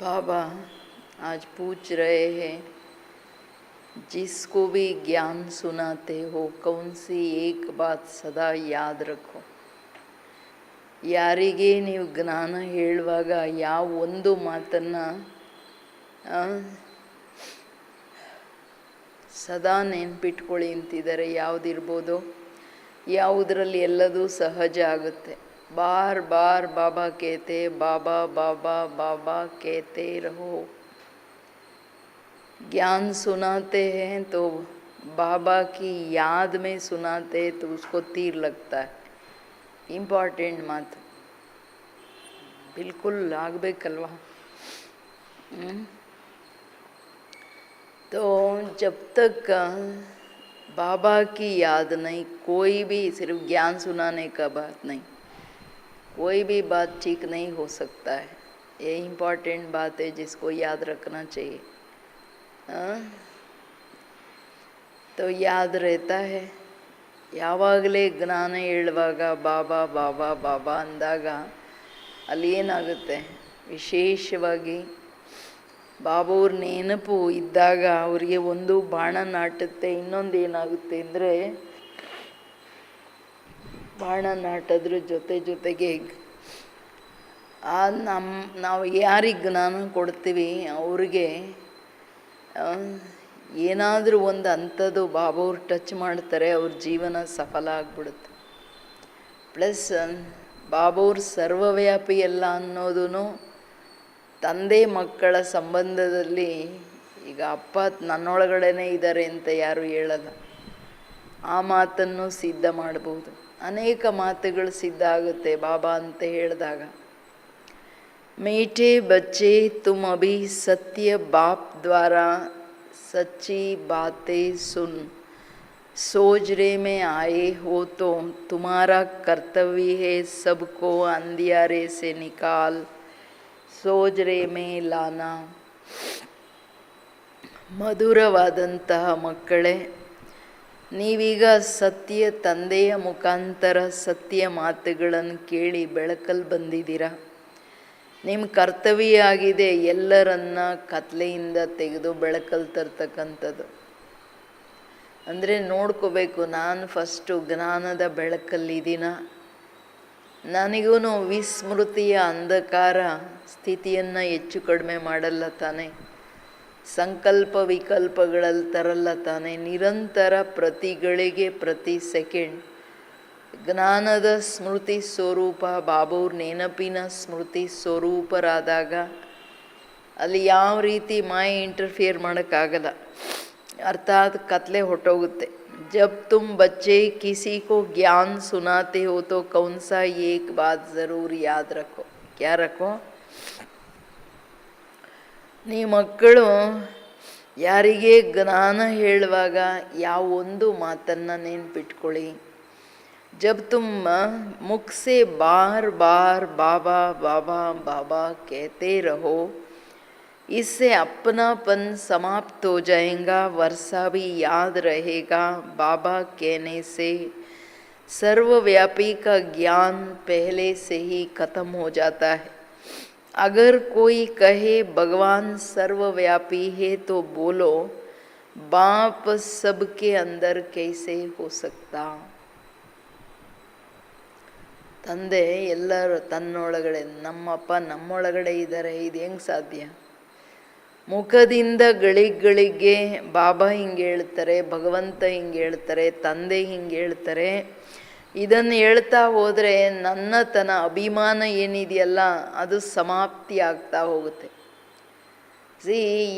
बाबा आज पूछ रहे हैं, जिसको भी ज्ञान सुनाते हो कौन सी एक बात सदा याद रखो. ಯಾರಿಗೆ ನೀವು ಜ್ಞಾನ ಹೇಳುವಾಗ ಯಾವ ಒಂದು ಮಾತನ್ನು ಸದಾ ನೆನ್ಪಿಟ್ಕೊಳ್ಳಿ ಅಂತಿದ್ದಾರೆ. ಯಾವುದಿರ್ಬೋದು, ಯಾವುದರಲ್ಲಿ ಎಲ್ಲದೂ ಸಹಜ ಆಗುತ್ತೆ. बार बार बाबा कहते, बाबा बाबा बाबा कहते रहो. ज्ञान सुनाते हैं तो बाबा की याद में सुनाते तो उसको तीर लगता है. इम्पॉर्टेंट मात बिल्कुल ಆಗಬೇಕಲ್ವಾ. तो जब तक बाबा की याद नहीं, कोई भी सिर्फ ज्ञान सुनाने का बात नहीं, कोई भी बात ठीक नहीं हो सकता है. ये इम्पॉर्टेंट बात है जिसको याद रखना चाहिए. तो याद रहता है. ಯಾವಾಗಲೇ ಜ್ಞಾನ ಹೇಳುವಾಗ ಬಾಬಾ ಬಾಬಾ ಬಾಬಾ ಅಂದಾಗ ಅಲ್ಲಿ ಏನಾಗುತ್ತೆ, ವಿಶೇಷವಾಗಿ ಬಾಬಾವ್ರ ನೆನಪು ಇದ್ದಾಗ ಅವರಿಗೆ ಒಂದು ಬಾಣ ನಾಟುತ್ತೆ. ಇನ್ನೊಂದು ಏನಾಗುತ್ತೆ ಅಂದರೆ, ಬಾಣ ನಾಟೋದ್ರ ಜೊತೆಗೆ ನಾವು ಯಾರಿಗೆ ಜ್ಞಾನ ಕೊಡ್ತೀವಿ ಅವ್ರಿಗೆ ಏನಾದರೂ ಒಂದು ಅಂಥದ್ದು ಬಾಬಾವ್ರು ಟಚ್ ಮಾಡ್ತಾರೆ, ಅವ್ರ ಜೀವನ ಸಫಲ ಆಗಿಬಿಡುತ್ತೆ. ಪ್ಲಸ್ ಬಾಬಾವ್ರು ಸರ್ವವ್ಯಾಪಿ ಅಲ್ಲ ಅನ್ನೋದೂ ತಂದೆ ಮಕ್ಕಳ ಸಂಬಂಧದಲ್ಲಿ. ಈಗ ಅಪ್ಪ ನನ್ನೊಳಗಡೆನೇ ಇದ್ದಾರೆ ಅಂತ ಯಾರು ಹೇಳಲ್ಲ. ಆ ಮಾತನ್ನು ಸಿದ್ಧ ಮಾಡ್ಬೋದು. ಅನೇಕ ಮಾತುಗಳು ಸಿದ್ಧ ಆಗುತ್ತೆ ಬಾಬಾ ಅಂತ ಹೇಳಿದಾಗ. मीठे बच्चे तुम अभी सत्य बाप द्वारा सच्ची बातें सुन, सोजरे में आए हो तो तुम्हारा कर्तव्य है सबको अंधियारे से निकाल सोजरे में लाना. ಮಧುರವಾದಂತಹ ಮಕ್ಕಳೇ, ನೀವೀಗ ಸತ್ಯ ತಂದೆಯ ಮುಖಾಂತರ ಸತ್ಯ ಮಾತುಗಳನ್ನು ಕೇಳಿ ಬೆಳಕಲ್ಲಿ ಬಂದಿದ್ದೀರಾ. ನಿಮ್ಮ ಕರ್ತವ್ಯ ಆಗಿದೆ ಎಲ್ಲರನ್ನ ಕತ್ಲೆಯಿಂದ ತೆಗೆದು ಬೆಳಕಲ್ಲಿ ತರ್ತಕ್ಕಂಥದ್ದು. ಅಂದರೆ ನೋಡ್ಕೋಬೇಕು, ನಾನು ಫಸ್ಟು ಜ್ಞಾನದ ಬೆಳಕಲ್ಲಿದ್ದೀನ, ನನಗೂ ವಿಸ್ಮೃತಿಯ ಅಂಧಕಾರ ಸ್ಥಿತಿಯನ್ನು ಹೆಚ್ಚು ಕಡಿಮೆ ಮಾಡಲ್ಲ ತಾನೆ, ಸಂಕಲ್ಪ ವಿಕಲ್ಪಗಳಲ್ಲಿ ತರಲ್ಲ ತಾನೆ. ನಿರಂತರ ಪ್ರತಿಗಳಿಗೆ ಪ್ರತಿ ಸೆಕೆಂಡ್ ಜ್ಞಾನದ ಸ್ಮೃತಿ ಸ್ವರೂಪ ಬಾಬಾವ್ರ ನೆನಪಿನ ಸ್ಮೃತಿ ಸ್ವರೂಪರಾದಾಗ ಅಲ್ಲಿ ಯಾವ ರೀತಿ ಮಾಯ ಇಂಟರ್ಫಿಯರ್ ಮಾಡೋಕ್ಕಾಗಲ್ಲ. ಅರ್ಥಾತ್ ಕತ್ಲೆ ಹೊಟ್ಟೋಗುತ್ತೆ. जब तुम बच्चे किसी को ज्ञान सुनाते हो तो कौन सा एक बात ज़रूर याद रखो. क्या रखो? ನೀವು ಮಕ್ಕಳು ಯಾರಿಗೆ ಜ್ಞಾನ ಹೇಳುವಾಗ ಯಾವ ಒಂದು ಮಾತನ್ನು ನೆನ್ಪಿಟ್ಕೊಳ್ಳಿ. जब तुम मुख से बार बार बाबा बाबा बाबा कहते रहो, इससे अपनापन समाप्त हो जाएगा, वर्षा भी याद रहेगा. बाबा कहने से सर्वव्यापी का ज्ञान पहले से ही खत्म हो जाता है. अगर कोई कहे भगवान सर्वव्यापी है तो बोलो, बाप सबके अंदर कैसे हो सकता. ತಂದೆ ಎಲ್ಲರೂ ತನ್ನೊಳಗಡೆ, ನಮ್ಮಪ್ಪ ನಮ್ಮೊಳಗಡೆ ಇದ್ದಾರೆ, ಇದು ಹೆಂಗೆ ಸಾಧ್ಯ? ಮುಖದಿಂದ ಗಳಿಗೆಗಳಿಗೆ ಬಾಬಾ ಹಿಂಗೆ ಹೇಳ್ತಾರೆ, ಭಗವಂತ ಹಿಂಗೆ ಹೇಳ್ತಾರೆ, ತಂದೆ ಹಿಂಗೆ ಹೇಳ್ತಾರೆ. ಇದನ್ನು ಹೇಳ್ತಾ ಹೋದರೆ ನನ್ನತನ ಅಭಿಮಾನ ಏನಿದೆಯಲ್ಲ ಅದು ಸಮಾಪ್ತಿ ಆಗ್ತಾ ಹೋಗುತ್ತೆ.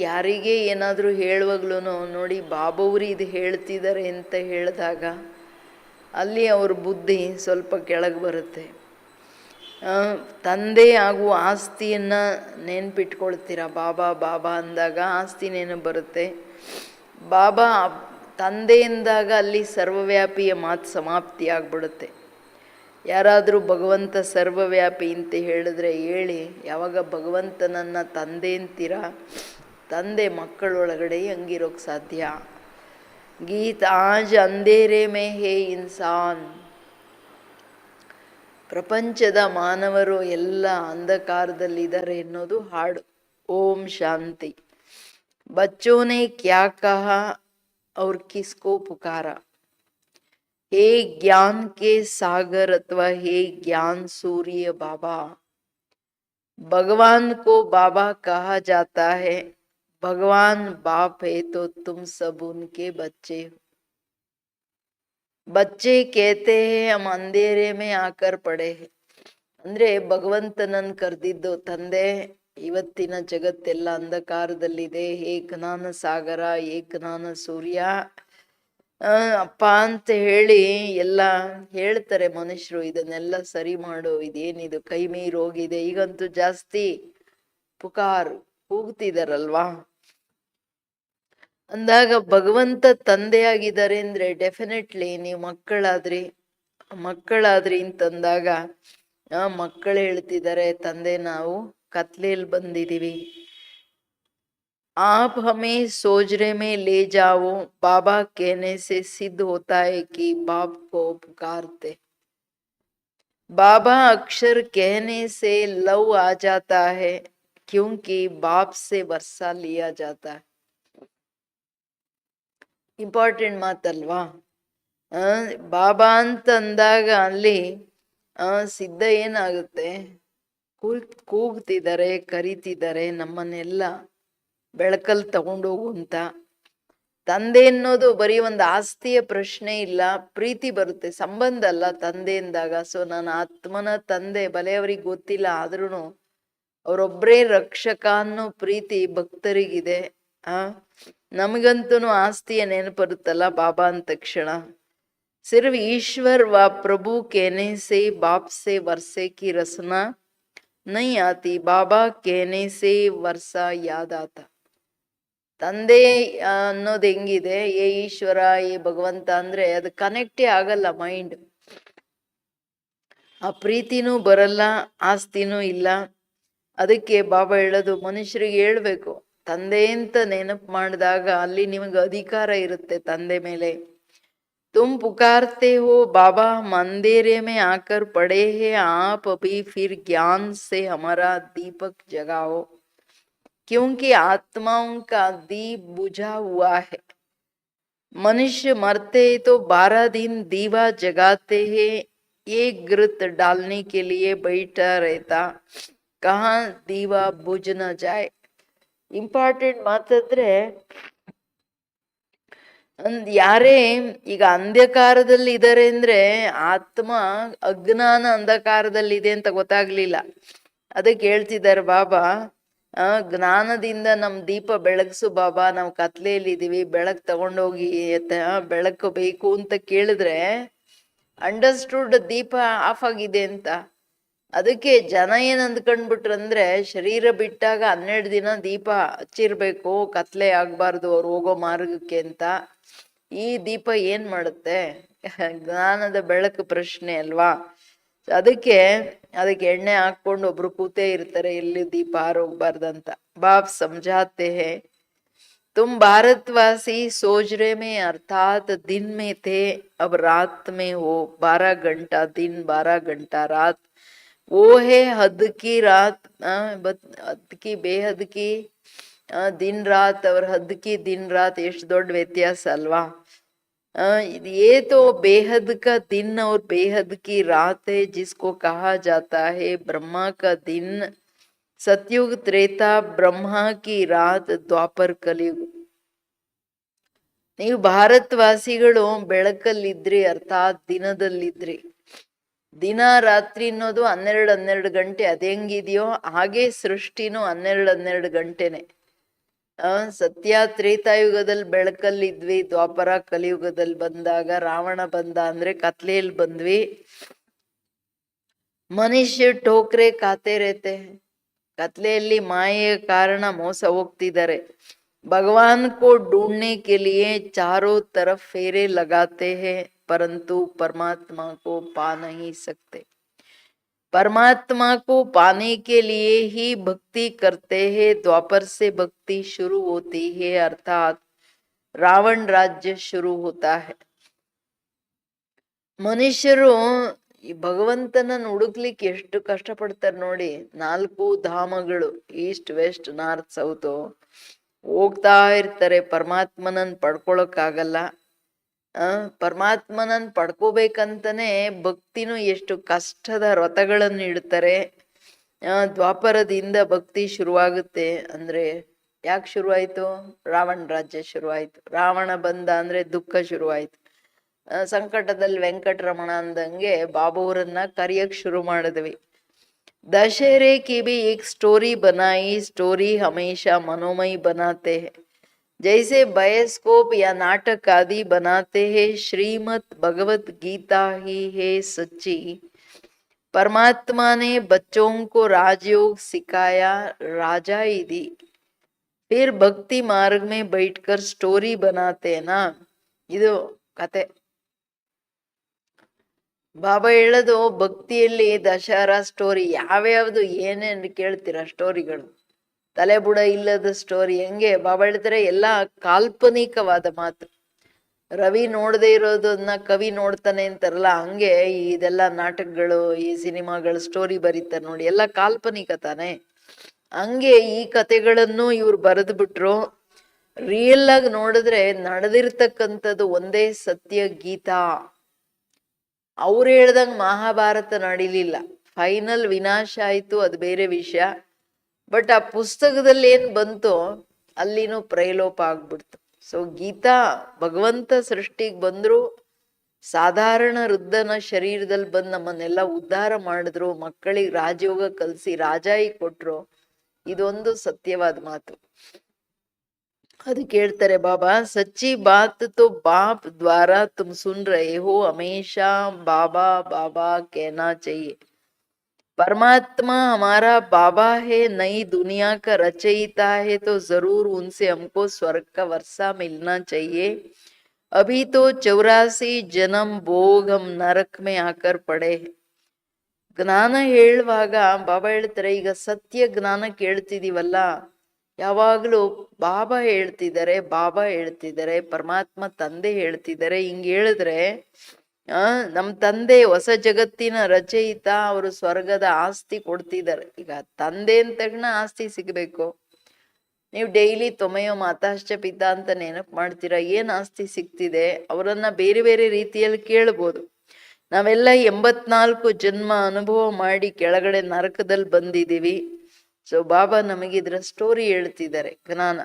ಯಾರಿಗೆ ಏನಾದರೂ ಹೇಳುವಾಗ್ಲೂ ನೋಡಿ, ಬಾಬಾವ್ರು ಇದು ಹೇಳ್ತಿದ್ದಾರೆ ಅಂತ ಹೇಳಿದಾಗ ಅಲ್ಲಿ ಅವ್ರ ಬುದ್ಧಿ ಸ್ವಲ್ಪ ಕೆಳಗೆ ಬರುತ್ತೆ. ತಂದೆ ಹಾಗೂ ಆಸ್ತಿಯನ್ನು ನೆನ್ಪಿಟ್ಕೊಳ್ತೀರ. ಬಾಬಾ ಬಾಬಾ ಅಂದಾಗ ಆಸ್ತಿ ನೆನಪು ಬರುತ್ತೆ. ಬಾಬಾ ತಂದೆ ಎಂದಾಗ ಅಲ್ಲಿ ಸರ್ವವ್ಯಾಪಿಯ ಮಾತು ಸಮಾಪ್ತಿ ಆಗಿಬಿಡುತ್ತೆ. ಯಾರಾದರೂ ಭಗವಂತ ಸರ್ವವ್ಯಾಪಿ ಅಂತ ಹೇಳಿದ್ರೆ ಹೇಳಿ, ಯಾವಾಗ ಭಗವಂತನನ್ನು ತಂದೆ ಅಂತೀರ, ತಂದೆ ಮಕ್ಕಳೊಳಗಡೆ ಹಂಗಿರೋಕ್ಕೆ ಸಾಧ್ಯ? ಗೀತ್ ಆಜ್ ಅಂಧೇರೆ ಮೇ ಹೇ ಇನ್ಸಾನ್. ಪ್ರಪಂಚದ ಮಾನವರು ಎಲ್ಲ ಅಂಧಕಾರದಲ್ಲಿದ್ದಾರೆ ಎನ್ನೋದು ಹಾಡು. ओम शांति। बच्चों ने क्या कहा और किसको पुकारा? हे ज्ञान के सागर अथवा हे ज्ञान सूर्य बाबा। भगवान को बाबा कहा जाता है। भगवान बाप है तो तुम सब उनके बच्चे हो। बच्चे कहते हैं हम अंधेरे में आकर पड़े हैं ಅಂದ್ರೆ ಭಗವಂತನನ್ ಕರೆದಿದ್ದು ತಂದೆ. ಇವತ್ತಿನ ಜಗತ್ತೆಲ್ಲ ಅಂಧಕಾರದಲ್ಲಿದೆ, ಹೇ ಜ್ಞಾನ ಸಾಗರ, ಹೇ ಜ್ಞಾನ ಸೂರ್ಯ ಅಪ್ಪ ಅಂತ ಹೇಳಿ ಎಲ್ಲ ಹೇಳ್ತಾರೆ ಮನುಷ್ಯರು. ಇದನ್ನೆಲ್ಲ ಸರಿ ಮಾಡು, ಇದೇನಿದು ಕೈ ಮೀರಿ ಹೋಗಿದೆ. ಈಗಂತೂ ಜಾಸ್ತಿ ಪುಕಾರ್ ಕೂಗ್ತಿದಾರಲ್ವಾ. ಅಂದಾಗ ಭಗವಂತ ತಂದೆಯಾಗಿದ್ದಾರೆ ಅಂದ್ರೆ ಡೆಫಿನೆಟ್ಲಿ ನೀವು ಮಕ್ಕಳಾದ್ರಿ ಅಂತಂದಾಗ ಮಕ್ಕಳು ಹೇಳ್ತಿದ್ದಾರೆ, ತಂದೆ ನಾವು ಕತ್ಲೆಯಲ್ಲಿ ಬಂದಿದೀವಿ, आप हमें सोजरे में ले जाओ। बाबा कहने से सिद्ध होता है कि बाप को पुकारते। बाबा अक्षर कहने से लव आ जाता है, क्योंकि बाप से वर्षा लिया जाता है. ಇಂಪಾರ್ಟೆಂಟ್ ಮಾತಲ್ವಾ. ಬಾಬಾ ಅಂತ ಅಂದಾಗ ಅಲ್ಲಿ ಸಿದ್ಧ ಏನಾಗುತ್ತೆ, ಕೂಗ್ತಿದ್ದಾರೆ, ಕರಿತಿದ್ದಾರೆ ನಮ್ಮನ್ನೆಲ್ಲ ಬೆಳಕಲ್ಲಿ ತಗೊಂಡೋಗು ಅಂತ. ತಂದೆ ಅನ್ನೋದು ಬರೀ ಒಂದು ಆಸ್ತಿಯ ಪ್ರಶ್ನೆ ಇಲ್ಲ, ಪ್ರೀತಿ ಬರುತ್ತೆ, ಸಂಬಂಧ ಅಲ್ಲ ತಂದೆ ಎಂದಾಗ. ಸೊ ನಾನು ಆತ್ಮನ ತಂದೆ ಬಲೆ ಅವ್ರಿಗೆ ಗೊತ್ತಿಲ್ಲ, ಆದ್ರೂ ಅವರೊಬ್ಬರೇ ರಕ್ಷಕ ಅನ್ನೋ ಪ್ರೀತಿ ಭಕ್ತರಿಗಿದೆ. ನಮಗಂತೂ ಆಸ್ತಿಯ ನೆನಪರುತ್ತಲ್ಲ ಬಾಬಾ ಅಂದ ತಕ್ಷಣ. सिर्फ ईश्वर व प्रभु कहने से बाप से वर्षे की रसना नहीं आती, बाबा कहने से वर्षा याद आता. ತಂದೆ ಅನ್ನೋದು ಹೆಂಗಿದೆ, ಏ ಈಶ್ವರ, ಏ ಭಗವಂತ ಅಂದ್ರೆ ಅದು ಕನೆಕ್ಟೇ ಆಗಲ್ಲ ಮೈಂಡ್. ಆ ಪ್ರೀತಿನೂ ಬರಲ್ಲ, ಆಸ್ತಿನೂ ಇಲ್ಲ. ಅದಕ್ಕೆ ಬಾಬಾ ಹೇಳೋದು ಮನುಷ್ಯರಿಗೆ ಹೇಳ್ಬೇಕು, ತಂದೆ ಅಂತ ನೆನಪು ಮಾಡಿದಾಗ ಅಲ್ಲಿ ನಿಮಗೆ ಅಧಿಕಾರ ಇರುತ್ತೆ ತಂದೆ ಮೇಲೆ. तुम पुकारते हो बाबा, हम अंधेरे में आकर पड़े हैं, आप अभी फिर ज्ञान से हमारा दीपक जगाओ, क्योंकि आत्माओं का दीप बुझा हुआ है. मनुष्य मरते तो 12 दिन दीवा जगाते हैं, एक घृत डालने के लिए बैठा रहता, कहाँ दीवा बुझ न जाए. ಇಂಪಾರ್ಟೆಂಟ್ ಮಾತಂದ್ರೆ, ಯಾರೇ ಈಗ ಅಂಧಕಾರದಲ್ಲಿ ಇದ್ದಾರೆ ಅಂದ್ರೆ ಆತ್ಮ ಅಜ್ಞಾನ ಅಂಧಕಾರದಲ್ಲಿ ಇದೆ ಅಂತ ಗೊತ್ತಾಗ್ಲಿಲ್ಲ. ಅದಕ್ಕೆ ಹೇಳ್ತಿದ್ದಾರೆ ಬಾಬಾ, ಜ್ಞಾನದಿಂದ ನಮ್ ದೀಪ ಬೆಳಗ್ಸು ಬಾಬಾ, ನಾವು ಕತ್ಲೆಯಲ್ಲಿ ಇದೀವಿ, ಬೆಳಕ್ ತಗೊಂಡೋಗಿ ಬೆಳಕು ಬೇಕು ಅಂತ ಕೇಳಿದ್ರೆ ಅಂಡರ್ಸ್ಟುಡ್ ದೀಪ ಆಫ್ ಆಗಿದೆ ಅಂತ. ಅದಕ್ಕೆ ಜನ ಏನ್ ಅಂದ್ಕೊಂಡ್ಬಿಟ್ರಂದ್ರೆ ಶರೀರ ಬಿಟ್ಟಾಗ 12 ದಿನ ದೀಪ ಹಚ್ಚಿರ್ಬೇಕು, ಕತ್ಲೆ ಆಗ್ಬಾರ್ದು ಅವ್ರು ಹೋಗೋ ಮಾರ್ಗಕ್ಕೆ ಅಂತ. ಈ ದೀಪ ಏನ್ ಮಾಡುತ್ತೆ? ಜ್ಞಾನದ ಬೆಳಕು ಪ್ರಶ್ನೆ ಅಲ್ವಾ. ಅದಕ್ಕೆ ಎಣ್ಣೆ ಹಾಕೊಂಡು ಒಬ್ರು ಕೂತೇ ಇರ್ತಾರೆ, ಎಲ್ಲಿ ದೀಪ ಆರೋಗ್ಬಾರ್ದಂತ. ಬಾಪ್ ಸಮझाते हैं, तुम भारतवासी सोच रहे में अर्थात दिन में थे, अब रात में हो. 12 घंटा दिन, 12 घंटा रात, वो है हद की रात, हद की बेहद की दिन रात और हद की दिन रात. ಎಷ್ಟು ದೊಡ್ಡ ವ್ಯತ್ಯಾಸ ಅಲ್ವಾ. ये तो बेहद का दिन और बेहद की रात है, जिसको कहा जाता है ब्रह्मा का दिन, सतयुग त्रेता, ब्रह्मा की रात, ದ್ವಾಪರ ಕಲಿಯುಗ. ನೀವು ಭಾರತವಾಸಿಗಳು ಬೆಳಕಲ್ಲಿದ್ರಿ, ಅರ್ಥಾತ್ ದಿನದಲ್ಲಿದ್ರಿ. ದಿನ ರಾತ್ರಿ ಅನ್ನೋದು 12 ಗಂಟೆ. ಅದೆಂಗಿದೆಯೋ ಹಾಗೆ ಸೃಷ್ಟಿನೂ 12 ಗಂಟೆನೆ. ಸತ್ಯ ತ್ರೇತಾಯುಗದಲ್ಲಿ ಬೆಳಕಲ್ಲಿದ್ವಿ, ದ್ವಾಪರ ಕಲಿಯುಗದಲ್ಲಿ ಬಂದಾಗ ರಾವಣ ಬಂದ ಅಂದ್ರೆ ಕತ್ಲೆಯಲ್ಲಿ ಬಂದ್ವಿ. ಮನುಷ್ಯ ಟೋಕ್ರೆ ಖಾತೆ रहते हैं, ಕತ್ಲೆಯಲ್ಲಿ ಮಾಯೆಯ ಕಾರಣ ಮೋಸ ಹೋಗ್ತಿದ್ದಾರೆ. भगवान को ढूंढने के लिए चारों तरफ फेरे लगाते हैं, परंतु परमात्मा को पा नहीं सकते. परमात्मा को पाने के लिए ही भक्ति करते हैं. द्वापर से भक्ति शुरू होती है, अर्थात रावण राज्य शुरू होता है. ಮನುಷ್ಯರು ಈ ಭಗವಂತನನ್ನು ಹುಡುಕ್ಲಿಕ್ಕೆ ಎಷ್ಟು ಕಷ್ಟಪಡ್ತಾರೆ ನೋಡಿ. 4 ಧಾಮಗಳು, ಈಸ್ಟ್ ವೆಸ್ಟ್ ನಾರ್ತ್ ಸೌತ್, ಹೋಗ್ತಾ ಇರ್ತಾರೆ. ಪರಮಾತ್ಮನನ್ ಪಡ್ಕೊಳಕ್ಕಾಗಲ್ಲ. ಪರಮಾತ್ಮನನ್ ಪಡ್ಕೋಬೇಕಂತಾನೆ ಭಕ್ತಿನೂ ಎಷ್ಟು ಕಷ್ಟದ ವ್ರತಗಳನ್ನು ಇಡ್ತಾರೆ. ದ್ವಾಪರದಿಂದ ಭಕ್ತಿ ಶುರುವಾಗುತ್ತೆ. ಅಂದ್ರೆ ಯಾಕೆ ಶುರುವಾಯ್ತು? ರಾವಣ ರಾಜ್ಯ ಶುರುವಾಯ್ತು. ರಾವಣ ಬಂದ ಅಂದ್ರೆ ದುಃಖ ಶುರುವಾಯ್ತು. ಸಂಕಟದಲ್ಲಿ ವೆಂಕಟರಮಣ ಅಂದಂಗೆ ಬಾಬುರನ್ನ ಕರಿಯಕ್ ಶುರು ಮಾಡಿದ್ವಿ. दशहरे की भी एक स्टोरी बनाई, स्टोरी हमेशा मनोमय बनाते हैं, जैसे बायोस्कोप या नाटक आदि बनाते हैं। श्रीमद् भगवत गीता ही है सच्ची। परमात्मा ने बच्चों को राजयोग सिखाया, राजा ही दी, फिर भक्ति मार्ग में बैठकर स्टोरी बनाते हैं ना। ಇದು ಕತೆ. ಬಾಬಾ ಹೇಳೋದು ಭಕ್ತಿಯಲ್ಲಿ ದಶಹರಾ ಸ್ಟೋರಿ ಯಾವ್ಯಾವ್ದು ಏನೇನು ಕೇಳ್ತೀರ ಸ್ಟೋರಿಗಳು, ತಲೆ ಬುಡ ಇಲ್ಲದ ಸ್ಟೋರಿ. ಹೆಂಗೆ ಬಾಬಾ ಹೇಳ್ತಾರೆ ಎಲ್ಲ ಕಾಲ್ಪನಿಕವಾದ ಮಾತು. ರವಿ ನೋಡದೆ ಇರೋದನ್ನ ಕವಿ ನೋಡ್ತಾನೆ ಅಂತಾರಲ್ಲ, ಹಂಗೆ ಇದೆಲ್ಲ ನಾಟಕಗಳು, ಈ ಸಿನಿಮಾಗಳು ಸ್ಟೋರಿ ಬರೀತಾರೆ ನೋಡಿ, ಎಲ್ಲ ಕಾಲ್ಪನಿಕ ತಾನೆ. ಹಂಗೆ ಈ ಕತೆಗಳನ್ನು ಇವ್ರು ಬರೆದು ಬಿಟ್ರು. ರಿಯಲ್ ಆಗಿ ನೋಡಿದ್ರೆ ನಡೆದಿರ್ತಕ್ಕಂಥದ್ದು ಒಂದೇ ಸತ್ಯ ಗೀತಾ. ಅವ್ರು ಹೇಳ್ದಂಗೆ ಮಹಾಭಾರತ ನಡಿಲಿಲ್ಲ. ಫೈನಲ್ ವಿನಾಶ ಆಯ್ತು, ಅದು ಬೇರೆ ವಿಷಯ. ಬಟ್ ಆ ಪುಸ್ತಕದಲ್ಲಿ ಏನ್ ಬಂತು ಅಲ್ಲಿನೂ ಪ್ರೈಲೋಪ ಆಗ್ಬಿಡ್ತು. ಸೊ ಗೀತಾ ಭಗವಂತ ಸೃಷ್ಟಿಗೆ ಬಂದ್ರು, ಸಾಧಾರಣ ವೃದ್ಧನ ಶರೀರದಲ್ಲಿ ಬಂದು ನಮ್ಮನ್ನೆಲ್ಲ ಉದ್ಧಾರ ಮಾಡಿದ್ರು, ಮಕ್ಕಳಿಗೆ ರಾಜಯೋಗ ಕಲಿಸಿ ರಾಜಾಯಿ ಕೊಟ್ರು. ಇದೊಂದು ಸತ್ಯವಾದ ಮಾತು. ಅದು ಕೇಳ್ತಾರೆ ಬಾಬಾ, ಸಚ್ಚಿ ಬಾತ್ ತೋ ಬಾಪ್ ದ್ವಾರ ತುಮ್ ಸುನ್ ರಹೆ ಹೋ, ಹಮೇಶಾ ಬಾಬಾ ಬಾಬಾ कहना चाहिए। परमात्मा हमारा बाबा है, नई दुनिया का रचयिता है, तो जरूर उनसे हमको स्वर्ग का वर्षा मिलना चाहिए। अभी तो 84 जन्म भोग हम नरक में आकर पड़े। ಜ್ಞಾನ ಹೇಳುವಾಗ ಬಾಬಾ ಹೇಳ್ತಾರೆ, ಈಗ ಸತ್ಯ ಜ್ಞಾನ ಕೇಳ್ತಿದೀವಲ್ಲ, ಯಾವಾಗ್ಲೂ ಬಾಬಾ ಹೇಳ್ತಿದ್ದಾರೆ, ಪರಮಾತ್ಮ ತಂದೆ ಹೇಳ್ತಿದ್ದಾರೆ. ಹಿಂಗ್ ಹೇಳಿದ್ರೆ ನಮ್ ತಂದೆ ಹೊಸ ಜಗತ್ತಿನ ರಚಯಿತ, ಅವರು ಸ್ವರ್ಗದ ಆಸ್ತಿ ಕೊಡ್ತಿದ್ದಾರೆ. ಈಗ ತಂದೆ ಅಂದ ತಕ್ಷಣ ಆಸ್ತಿ ಸಿಗ್ಬೇಕು. ನೀವು ಡೈಲಿ ತೊಮೆಯೋ ಮಾತಾಶ್ಚ ಪಿತಾ ಅಂತ ನೆನಪು ಮಾಡ್ತೀರಾ, ಏನ್ ಆಸ್ತಿ ಸಿಗ್ತಿದೆ? ಅವರನ್ನ ಬೇರೆ ಬೇರೆ ರೀತಿಯಲ್ಲಿ ಕೇಳ್ಬೋದು. ನಾವೆಲ್ಲ 84 ಜನ್ಮ ಅನುಭವ ಮಾಡಿ ಕೆಳಗಡೆ ನರಕದಲ್ಲಿ ಬಂದಿದೀವಿ. ಸೊ ಬಾಬಾ ನಮಗಿದ್ರ ಸ್ಟೋರಿ ಹೇಳ್ತಿದ್ದಾರೆ, ಜ್ಞಾನ.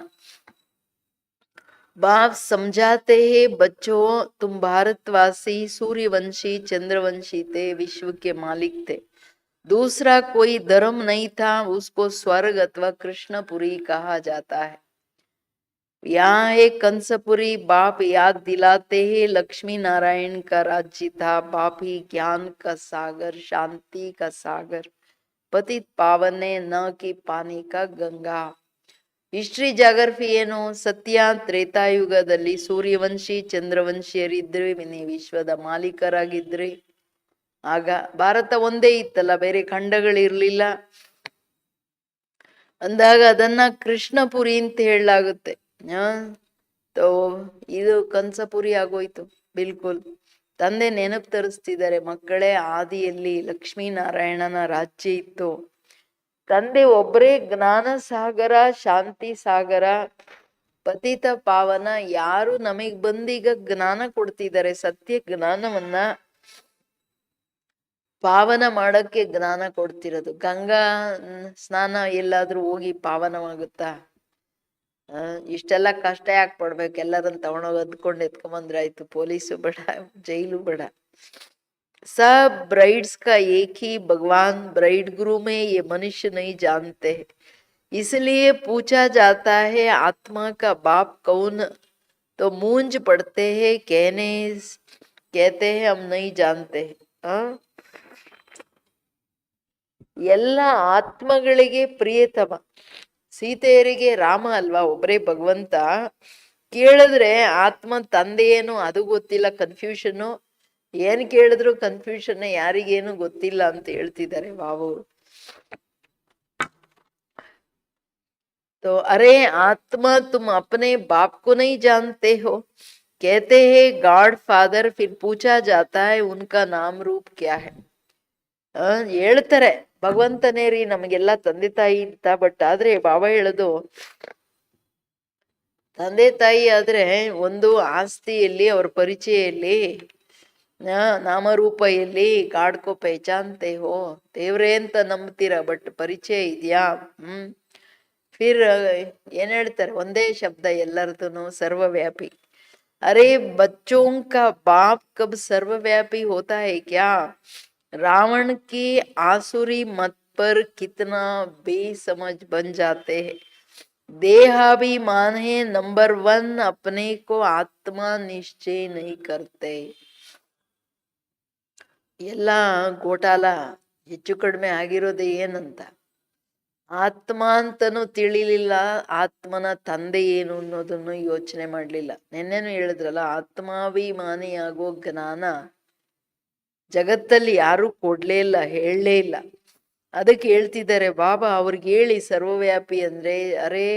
बाप समझाते हैं, बच्चों तुम भारतवासी सूर्यवंशी चंद्रवंशी थे, विश्व के मालिक थे, दूसरा कोई धर्म नहीं था, उसको स्वर्ग अथवा कृष्णपुरी कहा जाता है। यहाँ है कंसपुरी। बाप याद दिलाते हैं, लक्ष्मी नारायण का राज्य था, बाप ही ज्ञान का सागर, शांति का सागर, पतित पावन ने न कि पानी का गंगा। ಹಿಸ್ಟ್ರಿ ಜಾಗ್ರಫಿ ಏನು? ಸತ್ಯ ತ್ರೇತಾಯುಗದಲ್ಲಿ ಸೂರ್ಯವಂಶಿ ಚಂದ್ರವಂಶಿಯರಿದ್ರಿ, ನೀವು ವಿಶ್ವದ ಮಾಲೀಕರಾಗಿದ್ರಿ. ಆಗ ಭಾರತ ಒಂದೇ ಇತ್ತಲ್ಲ, ಬೇರೆ ಖಂಡಗಳಿರ್ಲಿಲ್ಲ. ಅಂದಾಗ ಅದನ್ನ ಕೃಷ್ಣಪುರಿ ಅಂತ ಹೇಳಲಾಗುತ್ತೆ. ಇದು ಕಂಸಪುರಿ ಆಗೋಯ್ತು. ಬಿಲ್ಕುಲ್ ತಂದೆ ನೆನಪು ತರಿಸ್ತಿದ್ದಾರೆ, ಮಕ್ಕಳೇ ಆದಿಯಲ್ಲಿ ಲಕ್ಷ್ಮೀನಾರಾಯಣನ ರಾಜ್ಯ ಇತ್ತು. ತಂದೆ ಒಬ್ಬರೇ ಜ್ಞಾನ ಸಾಗರ, ಶಾಂತಿ ಸಾಗರ, ಪತಿತ ಪಾವನ. ಯಾರು ನಮಗ್ ಬಂದೀಗ ಜ್ಞಾನ ಕೊಡ್ತಿದ್ದಾರೆ, ಸತ್ಯ ಜ್ಞಾನವನ್ನ ಪಾವನ ಮಾಡಕ್ಕೆ ಜ್ಞಾನ ಕೊಡ್ತಿರೋದು. ಗಂಗಾ ಸ್ನಾನ ಎಲ್ಲಾದ್ರೂ ಹೋಗಿ ಪಾವನವಾಗುತ್ತಾ? ಇಷ್ಟೆಲ್ಲ ಕಷ್ಟ ಯಾಕೆ ಪಡ್ಬೇಕು? ಎಲ್ಲರನ್ನ ತಗೊಂಡೋಗಿ ಅದ್ಕೊಂಡು ಎತ್ಕೊಂಬಂದ್ರೆ ಆಯ್ತು. ಪೊಲೀಸು ಬೇಡ, ಜೈಲು ಬೇಡ. सब ब्राइड्स का एक ही भगवान ब्राइड गुरु में ये मनुष्य नहीं जानते, इसलिए पूछा जाता है आत्मा का बाप कौन, तो मूंज पड़ते हैं, कहते हैं हम नहीं जानते। ಎಲ್ಲ ಆತ್ಮಗಳಿಗೆ ಪ್ರಿಯತಮ ಸೀತೆಯರಿಗೆ ರಾಮ ಅಲ್ವಾ, ಒಬ್ಬರೇ ಭಗವಂತ. ಕೇಳಿದ್ರೆ ಆತ್ಮ ತಂದೆ ಏನು ಅದು ಗೊತ್ತಿಲ್ಲ, ಕನ್ಫ್ಯೂಷನ್ನು. ಏನ್ ಕೇಳಿದ್ರು ಕನ್ಫ್ಯೂಷನ್, ಯಾರಿಗೇನು ಗೊತ್ತಿಲ್ಲ ಅಂತ ಹೇಳ್ತಿದ್ದಾರೆ ಬಾಬು. तो अरे आत्मा तुम अपने बाप को नहीं जानते हो, कहते हैं गॉड फादर, फिर पूछा जाता है उनका नाम रूप क्या है। ಹೇಳ್ತಾರೆ ಭಗವಂತನೇ ರೀ ನಮಗೆಲ್ಲ ತಂದೆ ತಾಯಿ ಅಂತ. ಬಟ್ ಆದ್ರೆ ಬಾಬಾ ಹೇಳೋದು, ತಂದೆ ತಾಯಿ ಆದ್ರೆ ಒಂದು ಆಸ್ತಿಯಲ್ಲಿ, ಅವ್ರ ಪರಿಚಯಲ್ಲಿ, ನಾಮರೂಪ ಎಲ್ಲಿ, ಕಾಡ್ಕೋ ಪಹಚಾನ್ತೆ ಹೋ, ದೇವ್ರೇ ಅಂತ ನಂಬ್ತೀರ ಬಟ್ ಪರಿಚಯ ಇದೆಯಾ? ಫಿರ್ ಏನ್ ಹೇಳ್ತಾರೆ, ಒಂದೇ ಶಬ್ದ ಎಲ್ಲರದೂ, ಸರ್ವವ್ಯಾಪಿ. अरे बच्चों का बाप कब सर्वव्यापी होता है क्या? रावण की आसुरी मत पर कितना बेसमझ बन जाते हैं। देहाभिमान है नंबर 1, अपने को आत्मा निश्चय नहीं करते। ಎಲ್ಲ ಗೋಟಾಲ ಹೆಚ್ಚು ಕಡಿಮೆ ಆಗಿರೋದು ಏನಂತ, ಆತ್ಮ ಅಂತನೂ ತಿಳಿಲಿಲ್ಲ, ಆತ್ಮನ ತಂದೆ ಏನು ಅನ್ನೋದನ್ನು ಯೋಚನೆ ಮಾಡ್ಲಿಲ್ಲ. ನೆನ್ನೆನು ಹೇಳಿದ್ರಲ್ಲ, ಆತ್ಮಾಭಿಮಾನಿಯಾಗೋ ಜ್ಞಾನ ಜಗತ್ತಲ್ಲಿ ಯಾರು ಕೊಡ್ಲೇ ಇಲ್ಲ, ಹೇಳಲೇ ಇಲ್ಲ. ಅದಕ್ಕೆ ಹೇಳ್ತಿದ್ದಾರೆ ಬಾಬಾ, ಅವ್ರಿಗೆ ಹೇಳಿ ಸರ್ವವ್ಯಾಪಿ ಅಂದ್ರೆ. ಅರೇ